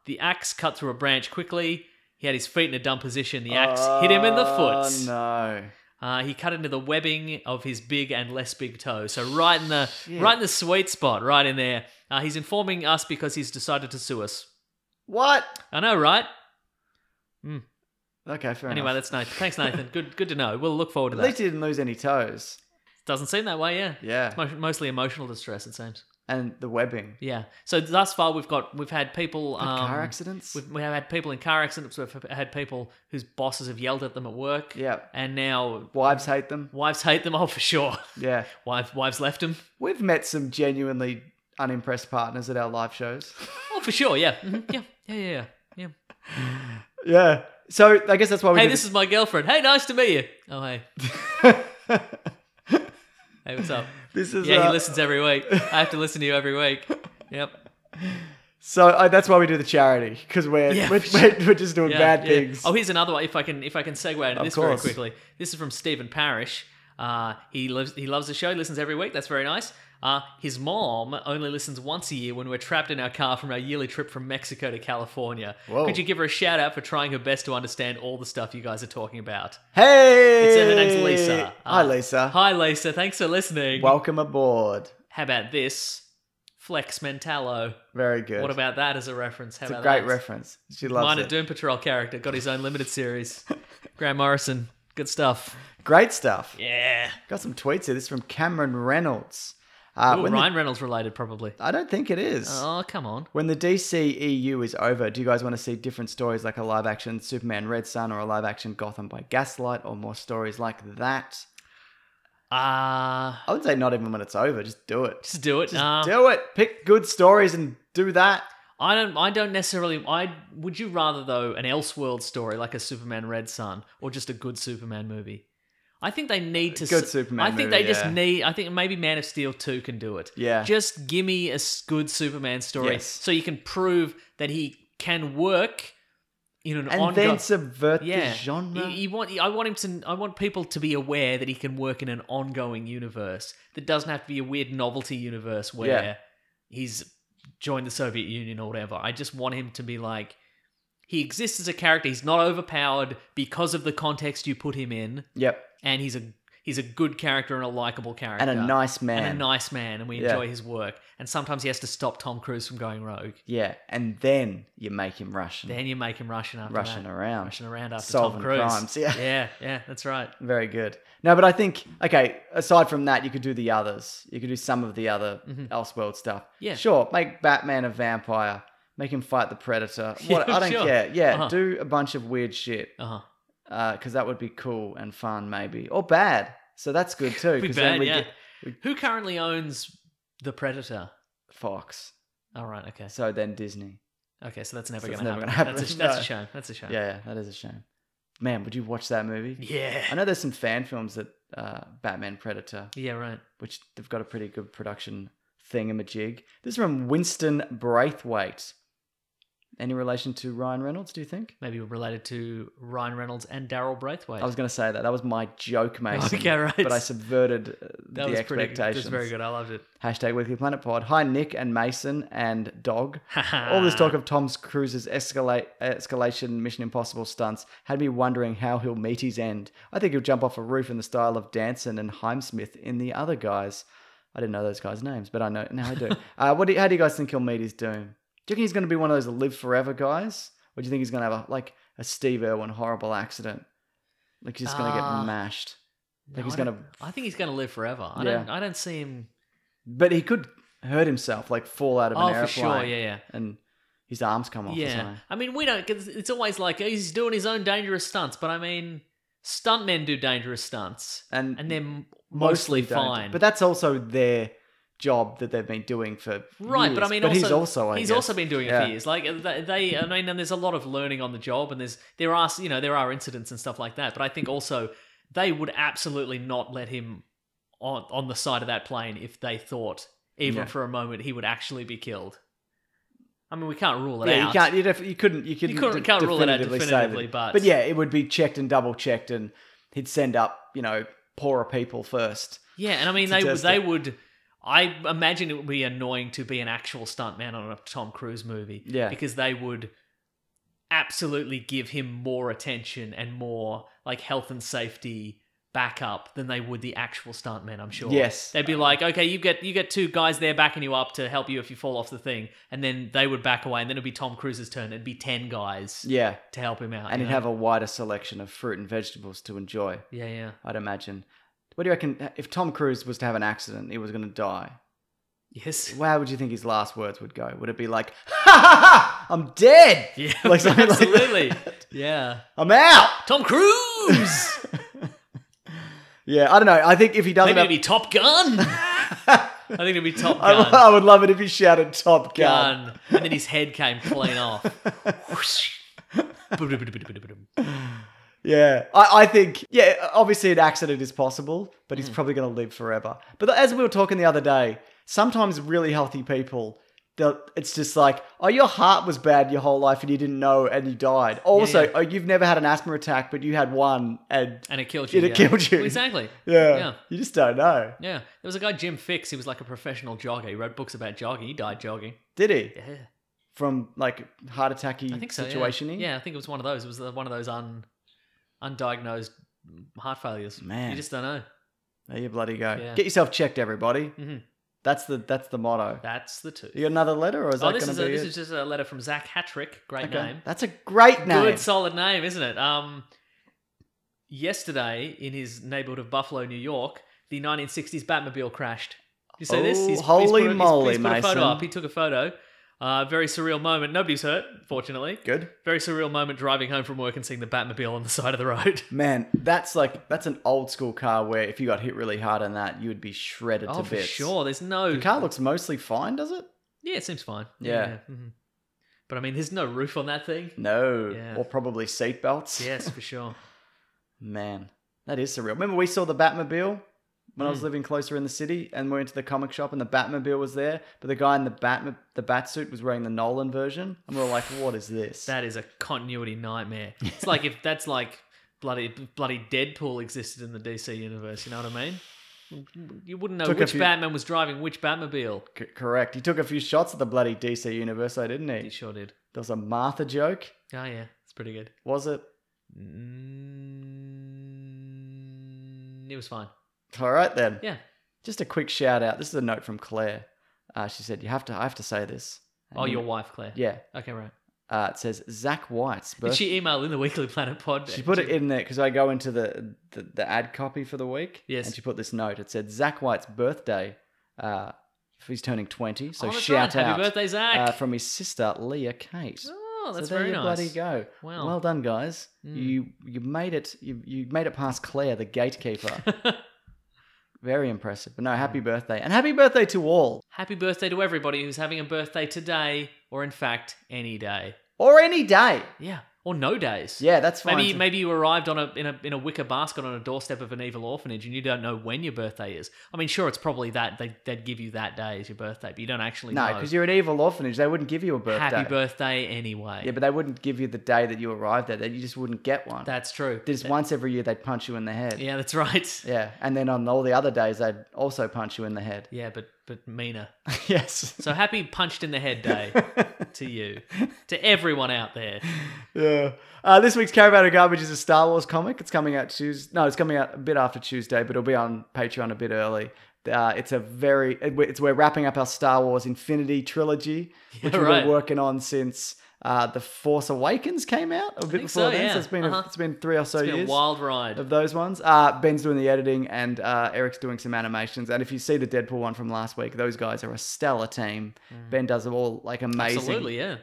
The axe cut through a branch quickly. He had his feet in a dumb position. The axe hit him in the foot. Oh, no. He cut into the webbing of his big and less big toe. So right in the sweet spot, right in there. He's informing us because he's decided to sue us. What? I know, right? Okay, fair enough. Anyway, that's Nathan. Thanks, Nathan. Good to know. We'll look forward to that. At least he didn't lose any toes. Doesn't seem that way, yeah. Yeah. It's mostly emotional distress, it seems. And the webbing. Yeah. So thus far, we've had people... car accidents? We have had people in car accidents. We've had people whose bosses have yelled at them at work. Yeah. And now... Wives hate them. Wives hate them, oh, for sure. Yeah. Wives left them. We've met some genuinely unimpressed partners at our live shows. Oh, for sure, yeah. Yeah. Yeah. So I guess that's why we... Hey, this is my girlfriend. Hey, nice to meet you. Oh, hey. Hey, what's up? This is he listens every week. I have to listen to you every week. Yep. So that's why we do the charity, because we're just doing bad things. Oh, here's another one. If I can segue into this very course. quickly. This is from Stephen Parrish. He loves the show. Listens every week. That's very nice. His mom only listens once a year when we're trapped in our car from our yearly trip from Mexico to California. Whoa. Could you give her a shout out for trying her best to understand all the stuff you guys are talking about? Hey! Her name's Lisa. Hi, Lisa. Hi, Lisa. Thanks for listening. Welcome aboard. How about this? Flex Mentallo. Very good. What about that as a reference? How It's a about great that? reference. She loves Minor it. Doom Patrol character. Got his own limited series. Grant Morrison. Good stuff. Great stuff. Yeah. Got some tweets here. This is from Cameron Reynolds. Ooh, when Ryan Reynolds related, probably. I don't think it is. Oh, come on. When the DC EU is over, do you guys want to see different stories like a live-action Superman Red Sun or a live-action Gotham by Gaslight or more stories like that? I would say not even when it's over. Just do it. Just do it. Just do it. Pick good stories and do that. I don't necessarily. Would you rather though an Elseworld story like a Superman Red Sun or just a good Superman movie? I think they need to. Good Superman I think movie, they just yeah. need. I think maybe Man of Steel 2 can do it. Yeah. Just give me a good Superman story Yes. so you can prove that he can work in an And then subvert the genre. I want people to be aware that he can work in an ongoing universe that doesn't have to be a weird novelty universe where he's joined the Soviet Union or whatever. I just want him to be like, he exists as a character. He's not overpowered because of the context you put him in. Yep. And he's a good character and a likable character. And a nice man. And a nice man, and we enjoy his work. And sometimes he has to stop Tom Cruise from going rogue. Yeah. And then you make him Russian. Then you make him Russian after Russian that. around. Russian around after Solving Tom Cruise. crimes, yeah. Yeah, that's right. Very good. No, but I think, okay, aside from that, you could do the others. You could do some of the other Elseworld stuff. Yeah. Sure, make Batman a vampire. Make him fight the Predator. What? Yeah, I don't sure. care. Yeah, Uh-huh. do a bunch of weird shit. Because that would be cool and fun, maybe. Or bad. So that's good too. Be 'cause then bad, we yeah. get Who currently owns the Predator? Fox. All right, okay. So then Disney. Okay, so that's never So going it's to never happen. gonna happen. That's No. a shame. That's a shame. Yeah, that is a shame. Man, would you watch that movie? Yeah. I know there's some fan films that Batman Predator, Yeah, right. which they've got a pretty good production thingamajig. This is from Winston Braithwaite. Any relation to Ryan Reynolds, do you think? Maybe related to Ryan Reynolds and Daryl Braithwaite. I was going to say that. That was my joke, Mason. Okay, right. But I subverted that the was expectations. Pretty, that's very good. I loved it. Hashtag Weekly Planet Pod. Hi, Nick and Mason and Dog. All this talk of Tom Cruise's escalation Mission Impossible stunts had me wondering how he'll meet his end. I think he'll jump off a roof in the style of Danson and Heimsmith in The Other Guys. I didn't know those guys' names, but I know now I do. How do you guys think he'll meet his doom? Do you think he's going to be one of those live forever guys? Or do you think he's going to have a Steve Irwin horrible accident? Like he's just going to get mashed. Like he's going to... I think he's going to live forever. I don't see him... But he could hurt himself, like fall out of an airplane. For sure, yeah. And his arms come off or Yeah. something. I mean, we don't... Cause it's always like, he's doing his own dangerous stunts, but I mean, stuntmen do dangerous stunts. And they're mostly don't. fine. But that's also their job that they've been doing for right, years. but I mean, he's also been doing it for years. Like they, I mean, and there's a lot of learning on the job, and there are incidents and stuff like that. But I think also they would absolutely not let him on the side of that plane if they thought even for a moment he would actually be killed. I mean, we can't rule it out. You couldn't rule it out definitively, but yeah, it would be checked and double checked, and he'd send up poorer people first. Yeah, and I mean they would. I imagine it would be annoying to be an actual stuntman on a Tom Cruise movie. Yeah. Because they would absolutely give him more attention and more like health and safety backup than they would the actual stuntmen, I'm sure. Yes. They'd be like, okay, you get two guys there backing you up to help you if you fall off the thing. And then they would back away, and then it'd be Tom Cruise's turn. It'd be 10 guys to help him out. And he'd have a wider selection of fruit and vegetables to enjoy. Yeah. I'd imagine. What do you reckon, if Tom Cruise was to have an accident, he was going to die? Yes. How would you think his last words would go? Would it be like, ha ha ha, I'm dead? Yeah, like something absolutely. Like that? Yeah. I'm out. Tom Cruise! Yeah, I don't know. I think if he doesn't Maybe it'd be Top Gun. I think it'd be Top Gun. I would love it if he shouted Top Gun. And then his head came clean off. Yeah, I think, obviously an accident is possible, but he's probably going to live forever. But as we were talking the other day, sometimes really healthy people it's just like, oh, your heart was bad your whole life and you didn't know and you died. Also, oh, you've never had an asthma attack, but you had one and it killed you. It killed you. Well, exactly. Yeah. You just don't know. Yeah. There was a guy, Jim Fix. He was like a professional jogger. He wrote books about jogging. He died jogging. Did he? Yeah. From like heart attacky I think so, situation-y? Yeah, I think it was one of those. It was one of those undiagnosed heart failures. Man. You just don't know. There you bloody go. Yeah. Get yourself checked, everybody. Mm-hmm. That's the motto. That's the two. You got another letter, or is that going to be this is just a letter from Zach Hattrick. Great name. That's a great name. Good, solid name, isn't it? Yesterday, in his neighborhood of Buffalo, New York, the 1960s Batmobile crashed. You see this? He's holy moly, he's put a photo Mason. up. He took a photo. Very surreal moment. Nobody's hurt, fortunately. Good. Very surreal moment driving home from work and seeing the Batmobile on the side of the road. Man, that's an old school car where if you got hit really hard on that, you would be shredded to bits. For sure. There's no... The car looks mostly fine, does it? Yeah, it seems fine. Yeah. Mm-hmm. But I mean, there's no roof on that thing. No. Yeah. Or probably seatbelts. Yes, for sure. Man, that is surreal. Remember we saw the Batmobile when I was living closer in the city, and we went to the comic shop and the Batmobile was there, but the guy in the Batsuit was wearing the Nolan version, and we were like, what is this? That is a continuity nightmare. It's like if that's like bloody Deadpool existed in the DC universe, you know what I mean? You wouldn't know which Batman was driving which Batmobile. Correct. He took a few shots at the bloody DC universe, though, didn't he? He sure did. There was a Martha joke. Oh, yeah. It's pretty good. Was it? It was fine. All right, then. Yeah. Just a quick shout out. This is a note from Claire. She said, I have to say this. Oh, your wife, Claire. Yeah. Okay, right. It says Zach White's birthday. Did she email in the Weekly Planet pod? She put it in there because I go into the ad copy for the week. Yes. And she put this note. It said Zach White's birthday. He's turning 20. So that's shout right. out. Happy birthday, Zach. From his sister, Leah Kate. Oh, that's so there very you nice. bloody go. Wow. Well done, guys. You made it. You made it past Claire, the gatekeeper. Very impressive. But no, happy birthday. And happy birthday to all. Happy birthday to everybody who's having a birthday today, or in fact, any day. Or any day. Yeah. Or no days. Yeah, that's fine. Maybe you arrived in a wicker basket on a doorstep of an evil orphanage and you don't know when your birthday is. I mean, sure, it's probably that they'd give you that day as your birthday, but you don't actually know. No, because you're an evil orphanage. They wouldn't give you a birthday. Happy birthday anyway. Yeah, but they wouldn't give you the day that you arrived at. You just wouldn't get one. That's true. There's once every year they'd punch you in the head. Yeah, that's right. Yeah, and then on all the other days they'd also punch you in the head. Yeah, but meaner. Yes. So happy punched in the head day to you, to everyone out there. Yeah. This week's Caravan of Garbage is a Star Wars comic. It's coming out Tuesday. No, it's coming out a bit after Tuesday, but it'll be on Patreon a bit early. We're wrapping up our Star Wars Infinity trilogy, which we've been working on since The Force Awakens came out a bit before then. Yeah. So it's been 3 or so years. It's been a wild ride of those ones. Ben's doing the editing and Eric's doing some animations. And if you see the Deadpool one from last week, those guys are a stellar team. Ben does them all like amazing. Absolutely, yeah.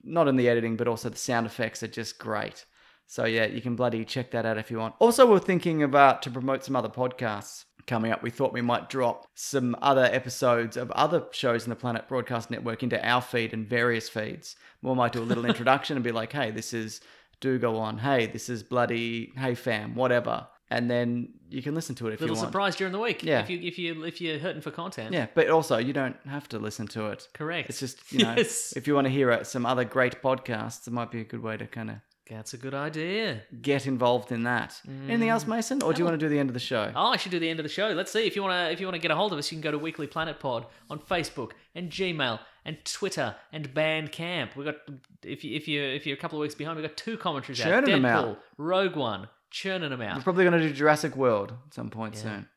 Not in the editing, but also the sound effects are just great. So yeah, you can bloody check that out if you want. Also, we're thinking about to promote some other podcasts coming up. We thought we might drop some other episodes of other shows in the Planet Broadcast Network into our feed and various feeds. We might do a little introduction and be like, hey, this is Do Go On. Hey, this is bloody Hey Fam, whatever. And then you can listen to it if you want. Little surprise during the week. Yeah. If you're hurting for content. Yeah, but also you don't have to listen to it. Correct. It's just, if you want to hear some other great podcasts, it might be a good way to kind of... That's a good idea. Get involved in that. Anything else, Mason? Or do you want to do the end of the show? Oh, I should do the end of the show. Let's see. If you want to get a hold of us, you can go to Weekly Planet Pod on Facebook and Gmail and Twitter and Bandcamp. We got if you're a couple of weeks behind, we've got 2 commentaries out. Churning them out. Deadpool, Rogue One, churning them out. We're probably going to do Jurassic World at some point soon.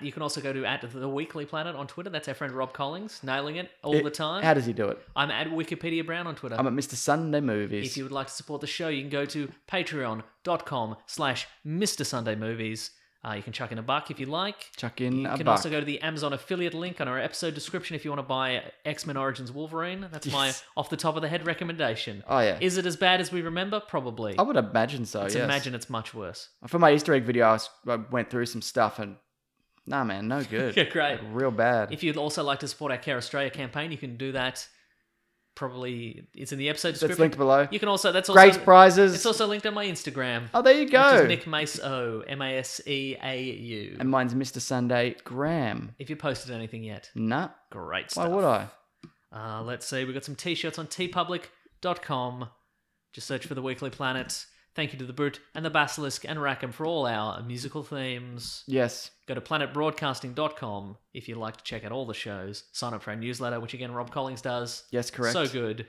You can also go to at the Weekly Planet on Twitter. That's our friend Rob Collins, nailing it all the time. How does he do it? I'm at Wikipedia Brown on Twitter. I'm at Mr. Sunday Movies. If you would like to support the show, you can go to patreon.com/Mr. Sunday Movies. You can chuck in $1 if you like. Chuck in You $1. can also go to the Amazon affiliate link on our episode description if you want to buy X-Men Origins Wolverine. That's my off the top of the head recommendation. Oh, yeah. Is it as bad as we remember? Probably. I would imagine so, yes. Imagine it's much worse. For my Easter egg video, I went through some stuff and... Nah, man, no good. Yeah, great. Like, real bad. If you'd also like to support our Care Australia campaign, you can do that it's in the episode That's description. linked below. You can also Great prizes. It's also linked on my Instagram. Oh, there you go. Which is Nick Maceau, Maseau. And mine's Mr. Sunday Graham. If you posted anything yet, Nah. great Why stuff. would I? Let's see. We've got some t-shirts on tpublic.com. Just search for The Weekly Planet. Thank you to The Brute and The Basilisk and Rackham for all our musical themes. Yes. Go to planetbroadcasting.com if you'd like to check out all the shows. Sign up for our newsletter, which again Rob Collins does. Yes, correct. So good.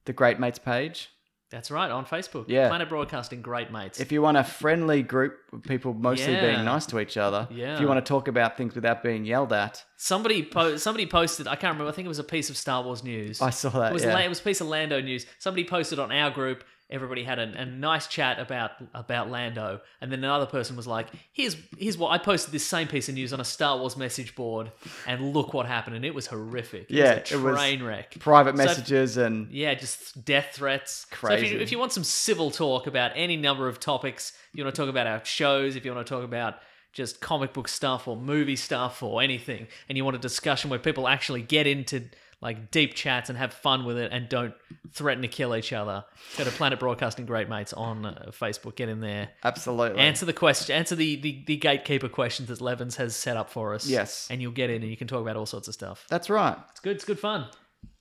The Great Mates page. That's right, on Facebook. Yeah. Planet Broadcasting Great Mates. If you want a friendly group of people mostly Yeah. being nice to each other, Yeah. if you want to talk about things without being yelled at, Somebody posted, I can't remember, I think it was a piece of Star Wars news. I saw that. It was, yeah. it was a piece of Lando news. Somebody posted on our group. Everybody had a nice chat about Lando, and then another person was like, "Here's what I posted this same piece of news on a Star Wars message board, and look what happened." And it was horrific. It was a train wreck. Private messages and yeah, just death threats. Crazy. So if you want some civil talk about any number of topics, if you want to talk about our shows, if you want to talk about just comic book stuff or movie stuff or anything, and you want a discussion where people actually get into like deep chats and have fun with it and don't threaten to kill each other, go to Planet Broadcasting Great Mates on Facebook. Get in there. absolutely. Answer the gatekeeper questions that Levins has set up for us. Yes. And you'll get in and you can talk about all sorts of stuff. That's right. It's good. It's good fun.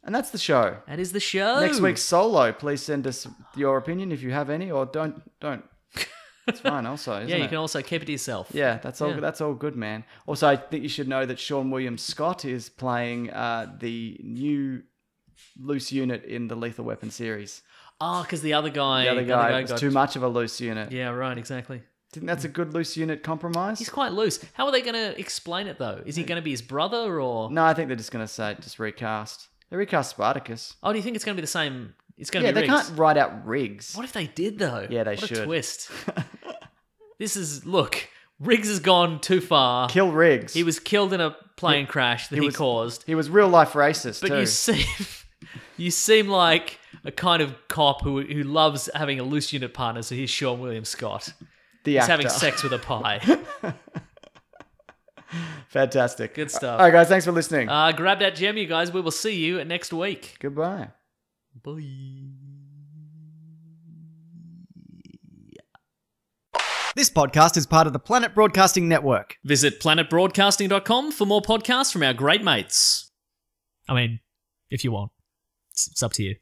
And that's the show. That is the show. Next week's solo, please send us your opinion if you have any, or don't. It's fine also, isn't Yeah, it? you can also keep it to yourself. Yeah, that's all. Yeah. That's all good, man. Also, I think you should know that Sean William Scott is playing the new loose unit in the Lethal Weapon series. Oh, because the other guy... The other guy was got too much of a loose unit. Yeah, right, exactly. Think that's a good loose unit compromise? He's quite loose. How are they going to explain it, though? Is he going to be his brother, or... No, I think they're just going to say just recast. They recast Spartacus. Oh, do you think it's going to be the same... It's going to Yeah, be they Riggs? can't write out Riggs. What if they did, though? Yeah, they what should. A twist. This is... Look, Riggs has gone too far. Kill Riggs. He was killed in a plane crash that he caused. He was real life racist But too. you seem like a kind of cop who loves having a loose unit partner, so he's Sean William Scott. The He's actor. having sex with a pie. Fantastic. Good stuff. All right, guys. Thanks for listening. Grab that gem, you guys. We will see you next week. Goodbye. Bye. This podcast is part of the Planet Broadcasting Network. Visit planetbroadcasting.com for more podcasts from our great mates. I mean, if you want. It's up to you.